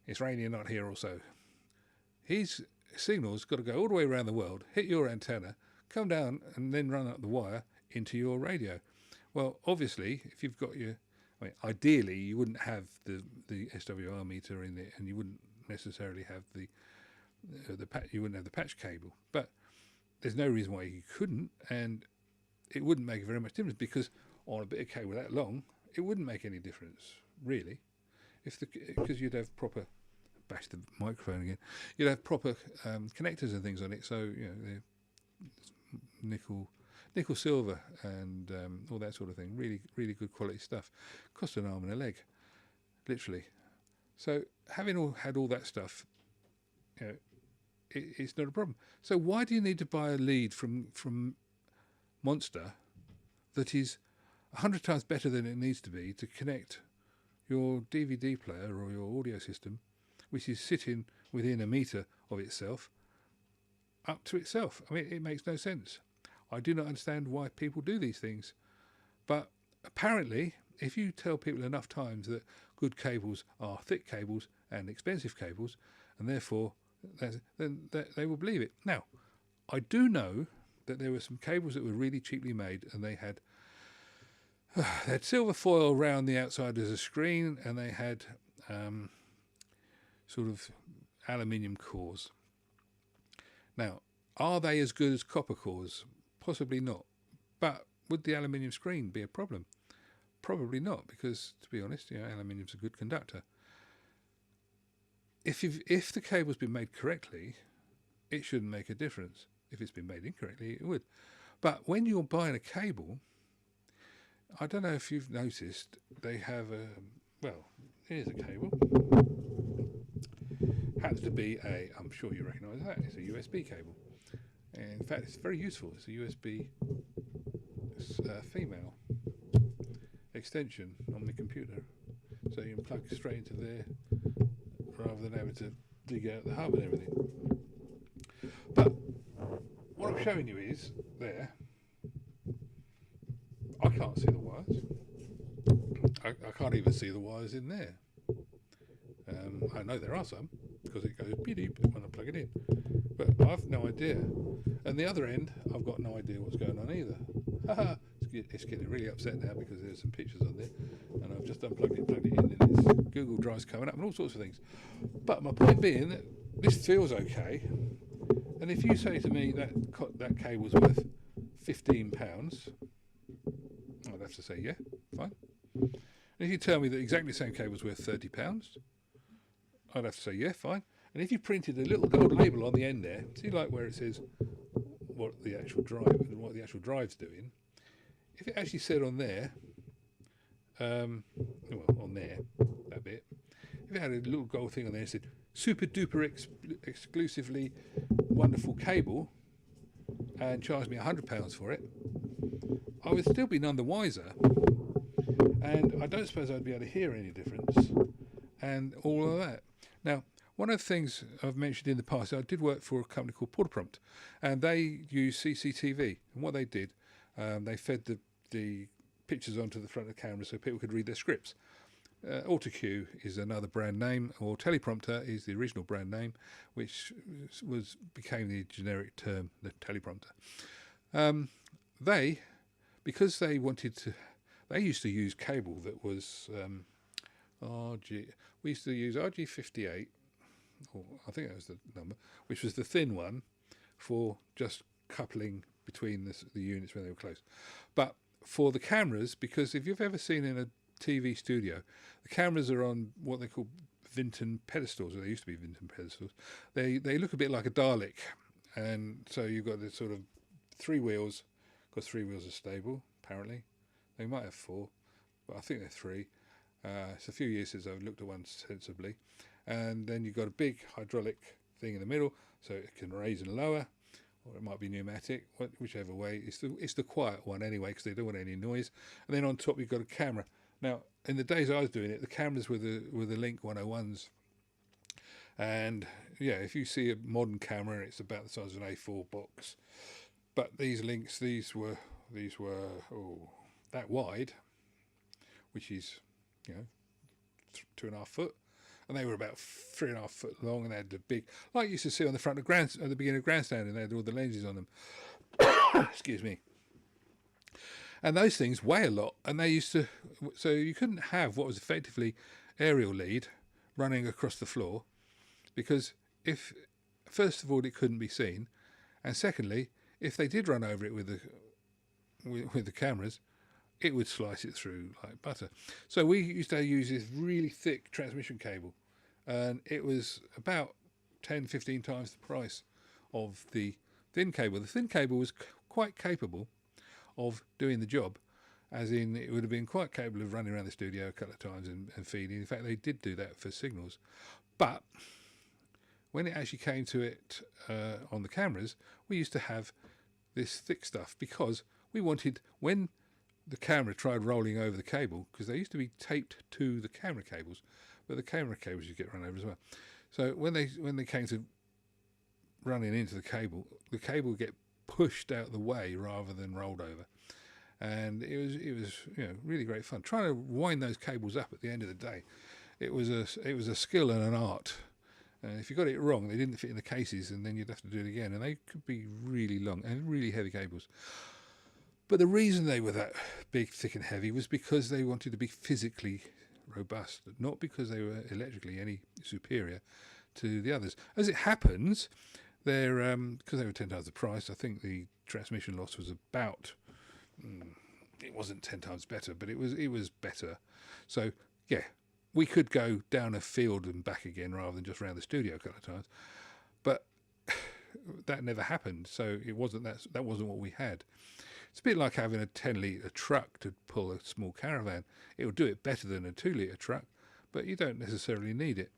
it's raining not here also." His signal's got to go all the way around the world, hit your antenna, come down, and then run up the wire into your radio. Well, obviously, if you've got ideally, you wouldn't have the SWR meter in it, and you wouldn't necessarily have you wouldn't have the patch cable. But there's no reason why you couldn't, and it wouldn't make very much difference, because on a bit of cable that long, it wouldn't make any difference really, because you'd have proper. Bash the microphone again. You'd have proper connectors and things on it, so they're nickel, silver, and all that sort of thing. Really, really good quality stuff. Cost an arm and a leg, literally. So having had all that stuff, it's not a problem. So why do you need to buy a lead from Monster that is 100 times better than it needs to be to connect your DVD player or your audio system, which is sitting within a meter of itself, up to itself? I mean, it makes no sense. I do not understand why people do these things. But apparently, if you tell people enough times that good cables are thick cables and expensive cables, and therefore then they will believe it. Now, I do know that there were some cables that were really cheaply made, and they had silver foil around the outside as a screen, and they had sort of aluminium cores. Now, are they as good as copper cores? Possibly not. But would the aluminium screen be a problem? Probably not, because, to be honest, aluminium's a good conductor. If the cable's been made correctly, it shouldn't make a difference. If it's been made incorrectly, it would. But when you're buying a cable, I don't know if you've noticed, they have here's a cable. Happens to be I'm sure you recognise that, it's a USB cable. And in fact, it's very useful. It's a USB female extension on the computer. So you can plug straight into there rather than having to dig out the hub and everything. But what I'm showing you is there. I can't see the wires. I can't even see the wires in there. I know there are some, because it goes beep when I plug it in, but I've no idea. And the other end, I've got no idea what's going on either. It's getting really upset now because there's some pictures on there, and I've just unplugged it, plugged it in, and it's Google Drive's coming up and all sorts of things. But my point being that this feels okay, and if you say to me that cable's worth £15, I'd have to say yeah, fine. And if you tell me that exactly the same cable's worth £30, I'd have to say yeah, fine. And if you printed a little gold label on the end there, see like where it says what the actual drive's doing, if it actually said on there, on there, that bit, if it had a little gold thing on there that said super duper exclusively wonderful cable and charged me £100 for it, I would still be none the wiser, and I don't suppose I'd be able to hear any difference and all of that. Now, one of the things I've mentioned in the past, I did work for a company called Portaprompt, and they use cctv. And what they did, they fed the pictures onto the front of the camera so people could read their scripts. AutoCue is another brand name, or teleprompter is the original brand name, which became the generic term, the teleprompter. Because they wanted to, they used to use cable that was we used to use RG58, or I think that was the number, which was the thin one for just coupling between the units when they were close. But for the cameras, because if you've ever seen in a TV studio, the cameras are on what they call Vinton pedestals, or they used to be Vinton pedestals. They look a bit like a Dalek, and so you've got this sort of three wheels, because 3 wheels are stable, apparently. They might have 4, but I think they're 3. It's a few years since I've looked at one sensibly. And then you've got a big hydraulic thing in the middle, so it can raise and lower, or it might be pneumatic, whichever way. It's the quiet one anyway, because they don't want any noise. And then on top you've got a camera. Now, in the days I was doing it, the cameras were the Link 101s, and yeah, if you see a modern camera, it's about the size of an A4 box. But these Links, these were that wide, which is, you know, 2.5 foot, and they were about 3.5 foot long, and they had the big, like you used to see on the front of at the beginning of grandstand, and they had all the lenses on them. Excuse me. And those things weigh a lot, and they used to, so you couldn't have what was effectively aerial lead running across the floor, because if, first of all, it couldn't be seen, and secondly, if they did run over it with the cameras, it would slice it through like butter. So we used to use this really thick transmission cable, and it was about 10-15 times the price of the thin cable. The thin cable was quite capable of doing the job, as in it would have been quite capable of running around the studio a couple of times and feeding. In fact, they did do that for signals. But when it actually came to it on the cameras, we used to have this thick stuff, because we wanted, when the camera tried rolling over the cable, because they used to be taped to the camera cables, but the camera cables you get run over as well. So when they came to running into the cable would get pushed out of the way rather than rolled over, and it was you know, really great fun trying to wind those cables up. At the end of the day, it was a skill and an art. If you got it wrong, they didn't fit in the cases, and then you'd have to do it again, and they could be really long and really heavy cables. But the reason they were that big, thick and heavy was because they wanted to be physically robust, not because they were electrically any superior to the others. As it happens, they're because they were 10 times the price. I think the transmission loss was about, it wasn't 10 times better, but it was better. So yeah, we could go down a field and back again rather than just around the studio a couple of times. But that never happened. So it wasn't that wasn't what we had. It's a bit like having a 10-litre truck to pull a small caravan. It will do it better than a 2-litre truck, but you don't necessarily need it.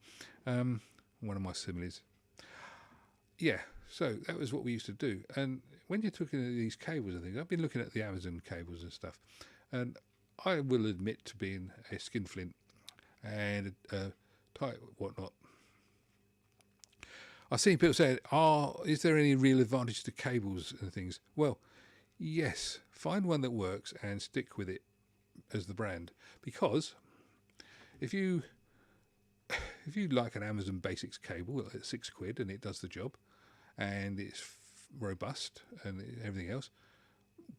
One of my similes. Yeah, so that was what we used to do. And when you're looking at these cables and things, I've been looking at the Amazon cables and stuff, and I will admit to being a skinflint and tight whatnot. I've seen people say, is there any real advantage to cables and things? Well, yes, find one that works and stick with it as the brand, because if you like an Amazon Basics cable at £6 and it does the job and it's robust and everything else,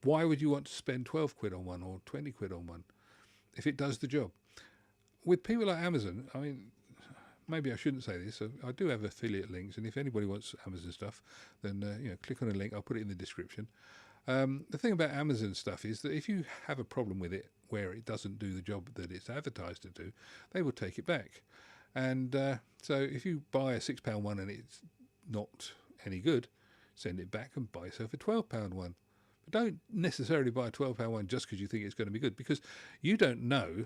why would you want to spend £12 on one or £20 on one if it does the job? With people like Amazon, I mean, maybe I shouldn't say this, I do have affiliate links, and if anybody wants Amazon stuff, then click on a link. I'll put it in the description. The thing about Amazon stuff is that if you have a problem with it where it doesn't do the job that it's advertised to do, they will take it back. And so if you buy a £6 one and it's not any good, send it back and buy yourself a £12 one. But don't necessarily buy a £12 one just because you think it's going to be good, because you don't know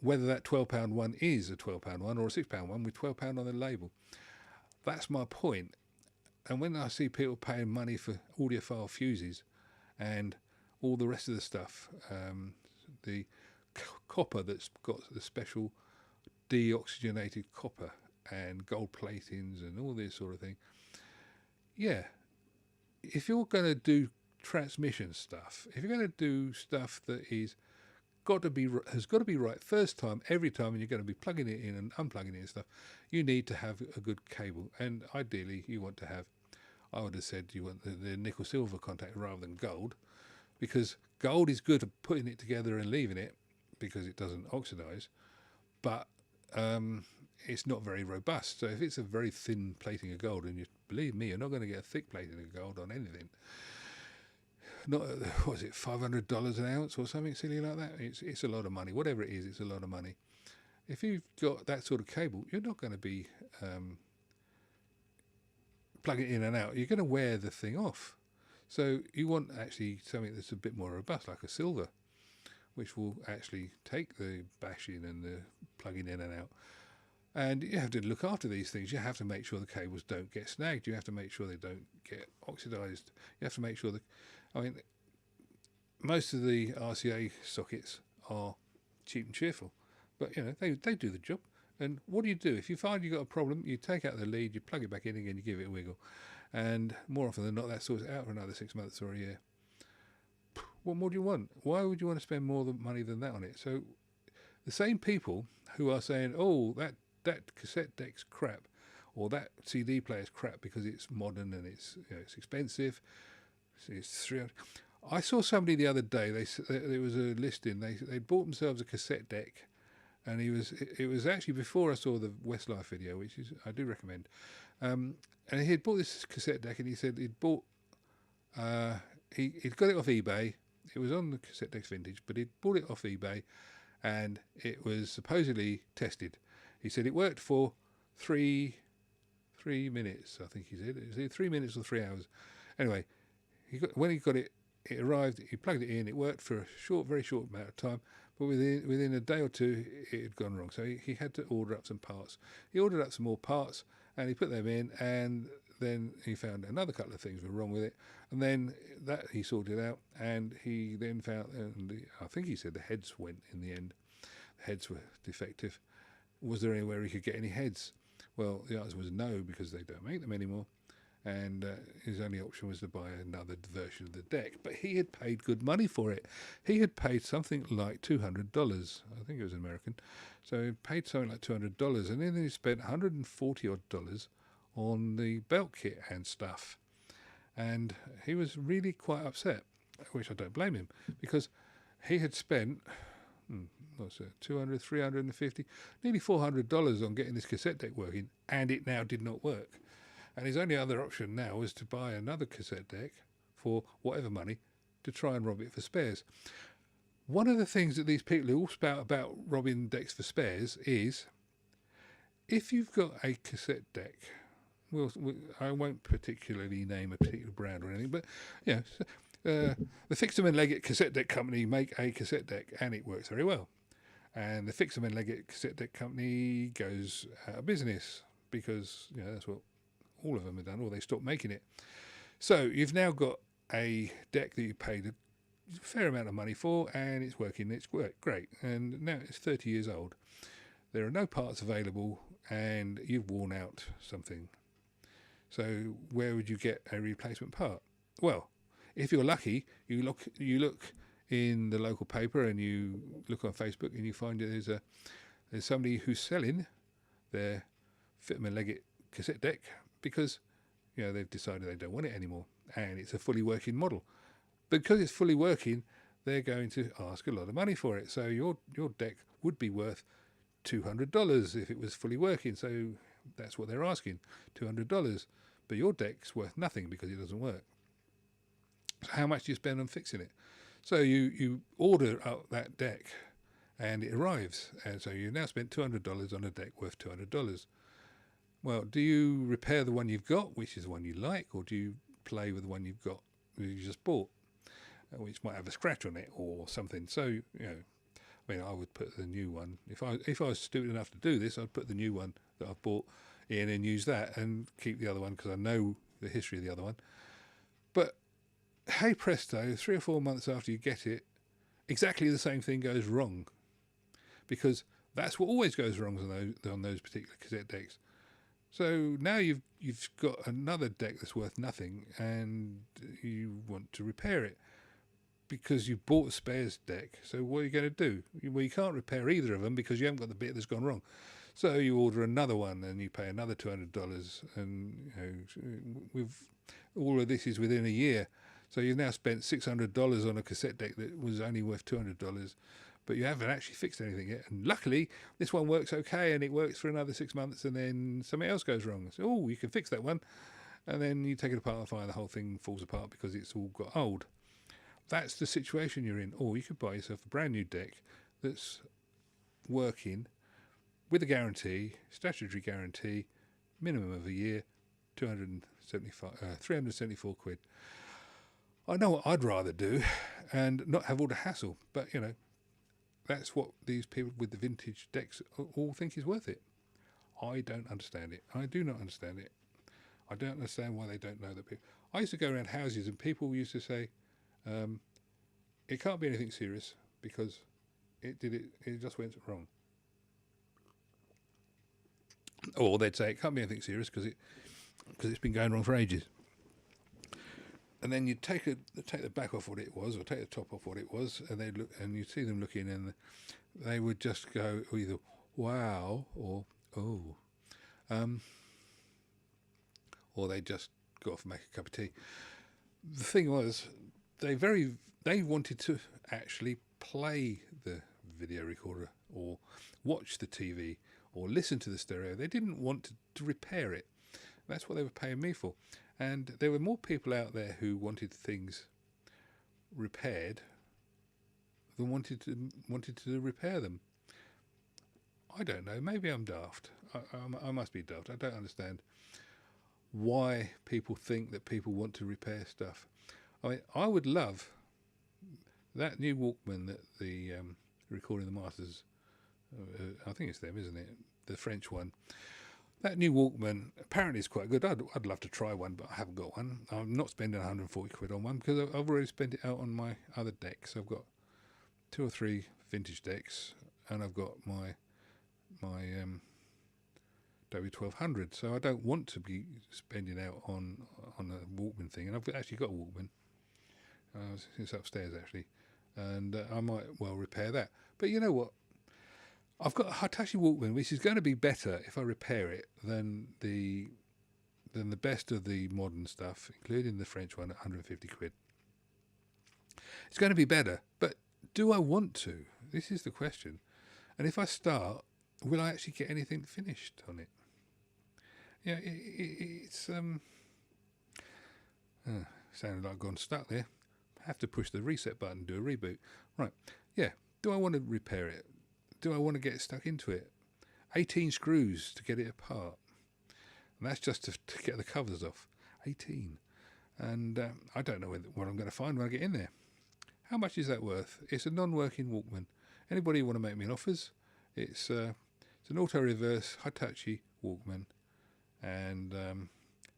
whether that £12 one is a £12 one or a £6 one with £12 on the label. That's my point. And when I see people paying money for audiophile fuses and all the rest of the stuff, the copper that's got the special deoxygenated copper and gold platings and all this sort of thing, yeah, if you're going to do transmission stuff, if you're going to do stuff that has got to be right first time, every time, and you're going to be plugging it in and unplugging it and stuff, you need to have a good cable. And ideally you want to have, I would have said you want the nickel silver contact rather than gold, because gold is good at putting it together and leaving it because it doesn't oxidize, but it's not very robust. So if it's a very thin plating of gold, and you believe me, you're not going to get a thick plating of gold on anything. Not, what is it, $500 an ounce or something silly like that? It's a lot of money. Whatever it is, it's a lot of money. If you've got that sort of cable, you're not going to be plugging it in and out. You're going to wear the thing off. So you want actually something that's a bit more robust, like a silver, which will actually take the bashing and the plugging in and out. And you have to look after these things. You have to make sure the cables don't get snagged. You have to make sure they don't get oxidized. You have to make sure that, I mean, most of the RCA sockets are cheap and cheerful. But, you know, they do the job. And what do? If you find you've got a problem, you take out the lead, you plug it back in again, you give it a wiggle. And more often than not, that sorts it out for another 6 months or a year. What more do you want? Why would you want to spend more money than that on it? So the same people who are saying, oh, that cassette deck's crap, or that CD player's crap because it's modern and it's, you know, it's expensive. It's 300. I saw somebody the other day. There was a listing. They bought themselves a cassette deck, and it was actually before I saw the Westlife video, which I do recommend. And he had bought this cassette deck, and he said he'd bought. He'd got it off eBay. It was on the Cassette Decks Vintage, but he'd bought it off eBay, and it was supposedly tested. He said it worked for 3 minutes. I think he said it was either 3 minutes or 3 hours. Anyway, when he got it, it arrived. He plugged it in. It worked for a very short amount of time, but within a day or two, it had gone wrong. So he had to order up some parts. He ordered up some more parts, and he put them in, and then he found another couple of things were wrong with it, and then that he sorted out, and he then found, I think he said the heads went in the end. The heads were defective. Was there anywhere he could get any heads? Well, the answer was no, because they don't make them anymore, and his only option was to buy another version of the deck. But he had paid good money for it. He had paid something like $200. I think it was American. So he paid something like $200, and then he spent $140 odd on the belt kit and stuff. And he was really quite upset, which I don't blame him, because he had spent what's it, $200, $350, nearly $400 on getting this cassette deck working, and it now did not work. And his only other option now was to buy another cassette deck for whatever money to try and rob it for spares. One of the things that these people who all spout about robbing decks for spares is, if you've got a cassette deck, well, I won't particularly name a particular brand or anything, but yeah, the Fixham and Leggett Cassette Deck Company make a cassette deck, and it works very well. And the Fixham and Leggett Cassette Deck Company goes out of business because, you know, that's what all of them have done, or they stopped making it. So you've now got a deck that you paid a fair amount of money for, and it's working. It's great, and now it's 30 years old. There are no parts available, and you've worn out something. So where would you get a replacement part? Well, if you're lucky, you look in the local paper, and you look on Facebook, and you find that there's somebody who's selling their Fixham and Leggett cassette deck because, you know, they've decided they don't want it anymore, and it's a fully working model. Because it's fully working, they're going to ask a lot of money for it. So your deck would be worth $200 if it was fully working. So that's what they're asking, $200. But your deck's worth nothing because it doesn't work. So how much do you spend on fixing it? So you order up that deck, and it arrives. And so you've now spent $200 on a deck worth $200. Well, do you repair the one you've got, which is the one you like, or do you play with the one you've got that you just bought, which might have a scratch on it or something? So, you know, I mean, I would put the new one. If I was stupid enough to do this, I'd put the new one that I've bought in and use that, and keep the other one because I know the history of the other one. But hey presto, 3 or 4 months after you get it, exactly the same thing goes wrong, because that's what always goes wrong on those particular cassette decks. So now you've got another deck that's worth nothing, and you want to repair it because you bought a spares deck. So what are you going to do? Well, you can't repair either of them because you haven't got the bit that's gone wrong. So you order another one, and you pay another $200, and, you know, with all of this is within a year. So you've now spent $600 on a cassette deck that was only worth $200, but you haven't actually fixed anything yet. And luckily, this one works okay, and it works for another 6 months, and then something else goes wrong. So, oh, you can fix that one, and then you take it apart and find the whole thing falls apart because it's all got old. That's the situation you're in. Or you could buy yourself a brand new deck that's working with a guarantee, statutory guarantee, minimum of a year, 374 quid. I know what I'd rather do and not have all the hassle, but, you know, that's what these people with the vintage decks all think is worth it. I don't understand it. I do not understand it. I don't understand why they don't know that people... I used to go around houses and people used to say, it can't be anything serious because It just went wrong. Or they'd say it can't be anything serious because it's been going wrong for ages. And then you'd take the back off what it was, or take the top off what it was, and they'd look, and you'd see them looking, and they would just go either wow or oh, or they'd just go off and make a cup of tea. The thing was, they wanted to actually play the video recorder or watch the TV or listen to the stereo. They didn't want to repair it. That's what they were paying me for. And there were more people out there who wanted things repaired than wanted to repair them. I don't know. Maybe I'm daft. I must be daft. I don't understand why people think that people want to repair stuff. I mean, I would love that new Walkman that the Recording the Masters, I think it's them, isn't it? The French one. That new Walkman apparently is quite good. I'd love to try one, but I haven't got one. I'm not spending 140 quid on one because I've already spent it out on my other decks. I've got 2 or 3 vintage decks, and I've got my W1200. So I don't want to be spending out on a Walkman thing. And I've actually got a Walkman. It's upstairs actually, and I might well repair that. But you know what? I've got a Hitachi Walkman, which is going to be better if I repair it than the best of the modern stuff, including the French one at 150 quid. It's going to be better, but do I want to? This is the question. And if I start, will I actually get anything finished on it? Yeah, it's sounded like I've gone stuck there. I have to push the reset button and do a reboot. Right, yeah. Do I want to repair it? Do I want to get stuck into it? 18 screws to get it apart. And that's just to get the covers off. 18. And I don't know what I'm going to find when I get in there. How much is that worth? It's a non-working Walkman. Anybody want to make me an offers? It's an auto-reverse Hitachi Walkman. And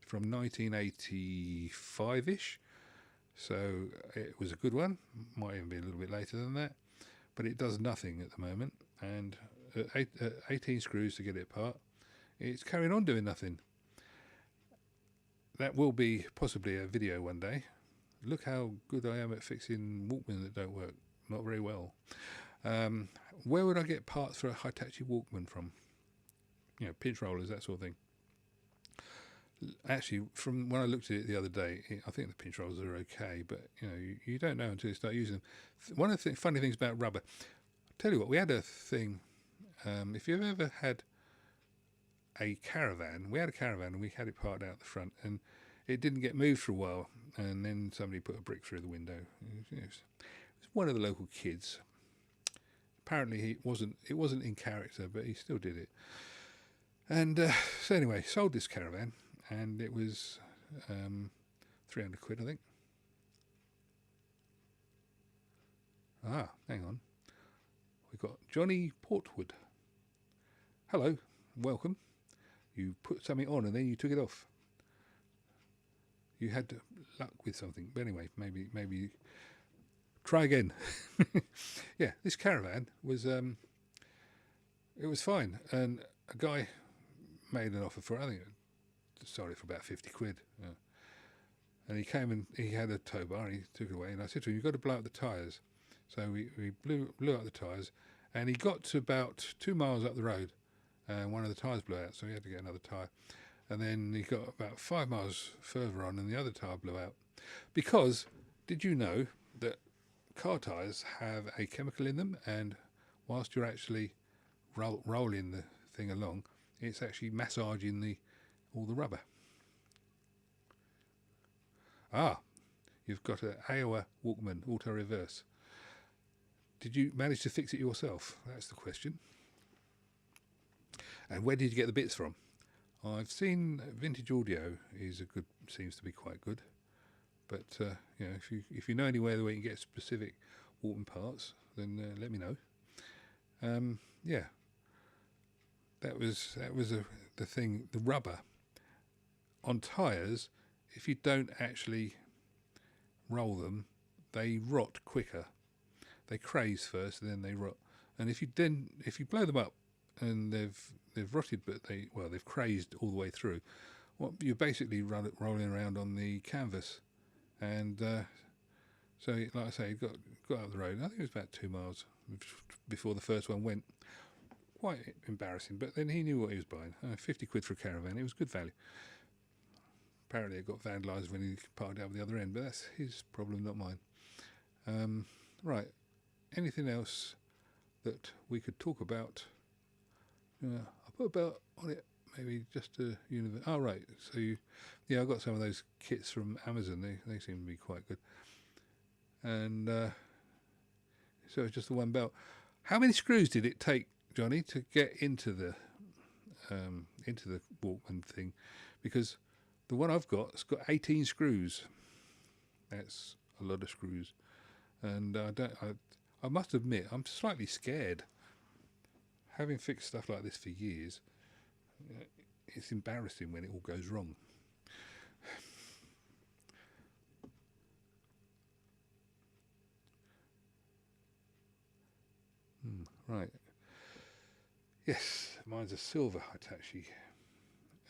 from 1985-ish. So it was a good one. Might even be a little bit later than that. But it does nothing at the moment. And 18 screws to get it apart. It's carrying on doing nothing. That will be possibly a video one day. Look how good I am at fixing Walkmen that don't work. Not very well. Where would I get parts for a Hitachi Walkman from? You know, pinch rollers, that sort of thing. Actually, from when I looked at it the other day, I think the pinch rollers are okay, but you know, you don't know until you start using them. One of the funny things about rubber, I'll tell you what, we had a thing. If you've ever had a caravan, we had a caravan and we had it parked out the front, and it didn't get moved for a while, and then somebody put a brick through the window. It was one of the local kids. Apparently, it wasn't in character, but he still did it. And so anyway, sold this caravan. And it was 300 quid, I think. Hang on. We've got Johnny Portwood. Hello, welcome. You put something on and then you took it off. You had luck with something. But anyway, maybe try again. Yeah, this caravan was it was fine. And a guy made an offer for it, I think sold it for about 50 quid. And he came and he had a tow bar and he took it away, and I said to him, you've got to blow up the tyres. So we blew up the tyres, and he got to about 2 miles up the road and one of the tyres blew out, so he had to get another tyre. And then he got about 5 miles further on and the other tyre blew out. Because, did you know that car tyres have a chemical in them, and whilst you're actually rolling the thing along, it's actually massaging all the rubber. You've got an AOA Walkman auto reverse. Did you manage to fix it yourself? That's the question. And where did you get the bits from? I've seen Vintage Audio seems to be quite good. But you know, if you know anywhere where you can get specific Walkman parts, then let me know. Yeah, that was the thing. The rubber on tyres, if you don't actually roll them, they rot quicker. They craze first and then they rot. And if you blow them up and they've rotted, but they've crazed all the way through, you're basically rolling around on the canvas. And so, like I say, he got up the road. I think it was about 2 miles before the first one went. Quite embarrassing, but then he knew what he was buying. 50 quid for a caravan, it was good value. Apparently it got vandalised when he parked out the other end, but that's his problem, not mine. Right, anything else that we could talk about? I put about on it, maybe just a universe. Oh, right, so I got some of those kits from Amazon. They seem to be quite good. And so it's just the one belt. How many screws did it take, Johnny, to get into the Walkman thing? Because the one I've got, it's got 18 screws. That's a lot of screws, and I must admit I'm slightly scared. Having fixed stuff like this for years, it's embarrassing when it all goes wrong. Right. Yes, mine's a silver Hitachi.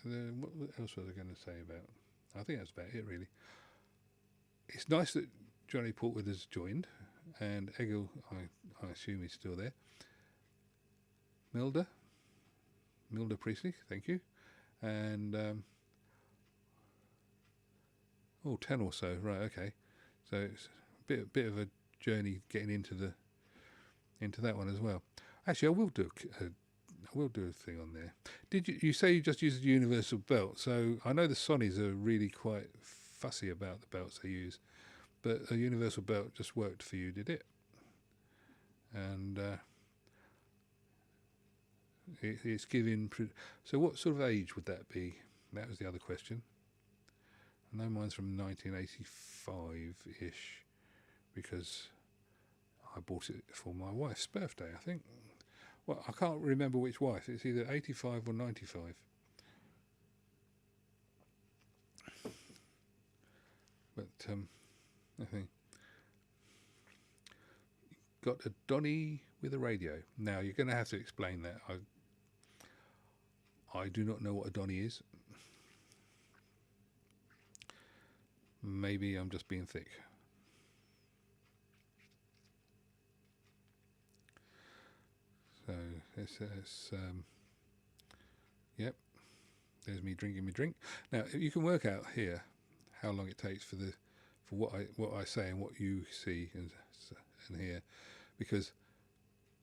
What else was I going to say about? I think that's about it, really. It's nice that Johnny Portwood has joined, and Egil, I assume he's still there. Milda Priestley, thank you. And 10 or so, right? Okay, so it's a bit of a journey getting into that one as well. Actually, I will do a thing on there. Did you say you just used a universal belt? So I know the Sonys are really quite fussy about the belts they use, but a universal belt just worked for you, did it? And it's giving. So what sort of age would that be? That was the other question. I know mine's from 1985-ish, because I bought it for my wife's birthday, I think. Well, I can't remember which wife. It's either 85 or 95. But I think got a Donny with a radio. Now you're going to have to explain that. I do not know what a Donny is. Maybe I'm just being thick. So it's yep. There's me drinking my drink. Now you can work out here how long it takes for what I say and what you see and hear, because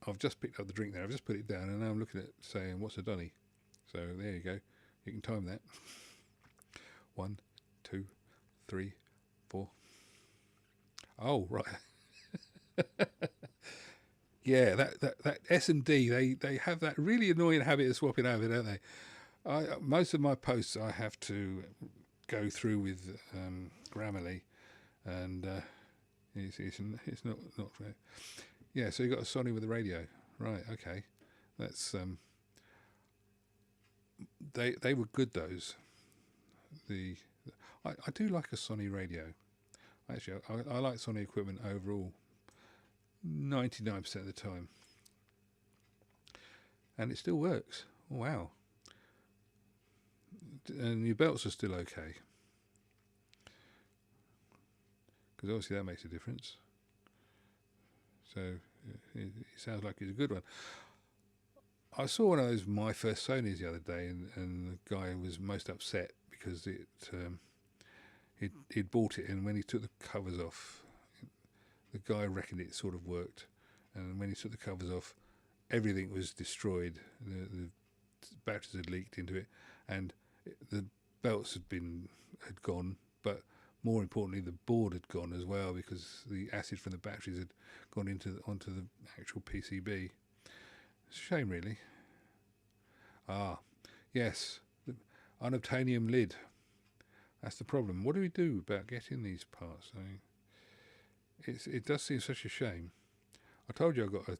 I've just picked up the drink there. I've just put it down and now I'm looking at saying what's a Donny. So there you go. You can time that. 1, 2, 3, 4. Oh right. Yeah, that S&D, they have that really annoying habit of swapping over, don't they? Most of my posts I have to go through with Grammarly, and it's not fair. Yeah, so you got a Sony with a radio, right? Okay, that's they were good, those. I do like a Sony radio. Actually, I like Sony equipment overall. 99% of the time, and it still works. Wow. And your belts are still okay, because obviously that makes a difference. So it sounds like it's a good one. I saw one of those My First Sonys the other day, and the guy was most upset because he'd bought it, and when he took the covers off, the guy reckoned it sort of worked, and when he took the covers off, everything was destroyed. The batteries had leaked into it, and the belts had gone, but more importantly, the board had gone as well, because the acid from the batteries had gone onto the actual PCB. It's a shame, really. Ah, yes, the unobtainium lid. That's the problem. What do we do about getting these parts? I mean, it does seem such a shame. I told you I got a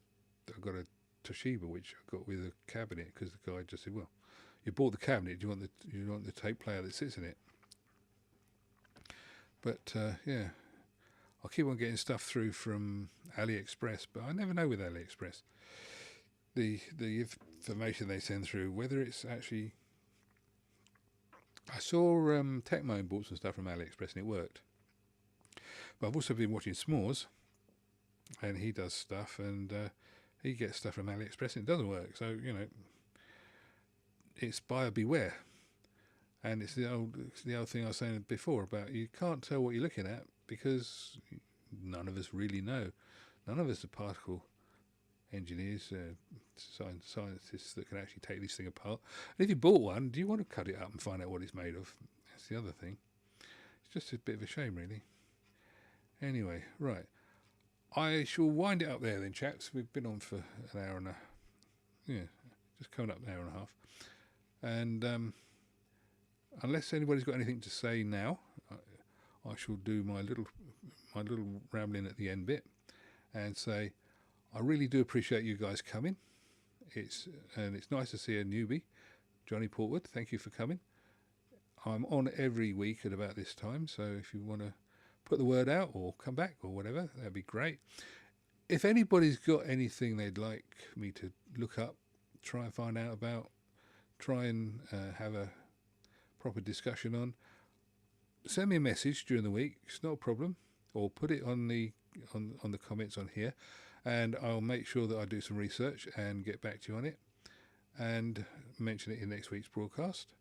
Toshiba which I got with a cabinet, because the guy just said, "Well, you bought the cabinet. Do you want the tape player that sits in it?" But yeah, I'll keep on getting stuff through from AliExpress, but I never know with AliExpress. the information they send through, whether it's actually. I saw Techmo bought some stuff from AliExpress and it worked. But I've also been watching S'mores, and he does stuff, and he gets stuff from AliExpress and it doesn't work. So, you know, it's buyer beware. And it's the old thing I was saying before about you can't tell what you're looking at because none of us really know. None of us are particle engineers, scientists that can actually take this thing apart. And if you bought one, do you want to cut it up and find out what it's made of? That's the other thing. It's just a bit of a shame, really. Anyway, right. I shall wind it up there then, chaps. We've been on for an hour and just coming up an hour and a half. And unless anybody's got anything to say now, I shall do my little rambling at the end bit and say I really do appreciate you guys coming. It's nice to see a newbie, Johnny Portwood. Thank you for coming. I'm on every week at about this time, so if you want to put the word out or come back or whatever, that'd be great. If anybody's got anything they'd like me to look up, try and find out about, try and have a proper discussion on, send me a message during the week. It's not a problem, or put it on the comments on here, and I'll make sure that I do some research and get back to you on it and mention it in next week's broadcast.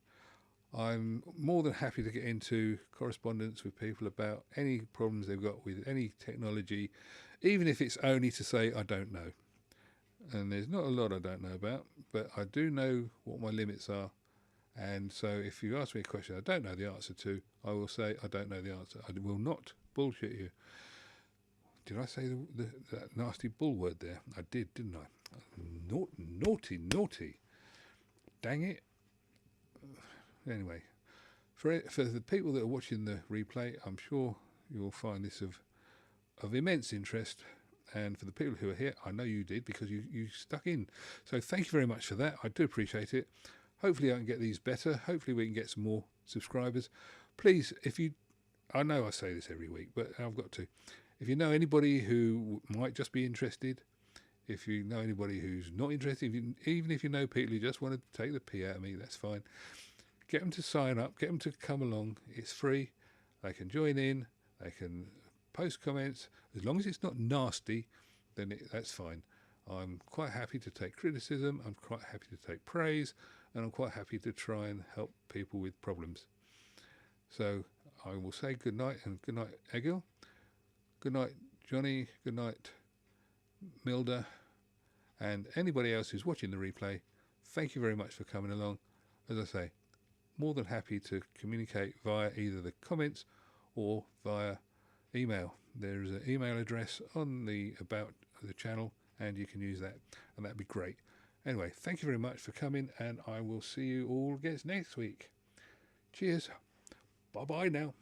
I'm more than happy to get into correspondence with people about any problems they've got with any technology, even if it's only to say I don't know. And there's not a lot I don't know about, but I do know what my limits are. And so if you ask me a question I don't know the answer to, I will say I don't know the answer. I will not bullshit you. Did I say that nasty bull word there? I did, didn't I? Naughty. Dang it. Anyway, for the people that are watching the replay, I'm sure you'll find this of immense interest. And for the people who are here, I know you did because you stuck in. So thank you very much for that. I do appreciate it. Hopefully I can get these better. Hopefully we can get some more subscribers. Please, I know I say this every week, but I've got to. If you know anybody who might just be interested, if you know anybody who's not interested, even if you know people who just want to take the pee out of me, that's fine. Get them to sign up, get them to come along. It's free. They can join in. They can post comments. As long as it's not nasty, then that's fine. I'm quite happy to take criticism. I'm quite happy to take praise. And I'm quite happy to try and help people with problems. So I will say good night, and good night, Egil. Good night, Johnny. Good night, Milda. And anybody else who's watching the replay, thank you very much for coming along. As I say, more than happy to communicate via either the comments or via email. There's an email address on the About the channel, and you can use that, and that'd be great. Anyway, thank you very much for coming, and I will see you all again next week. Cheers. Bye-bye now.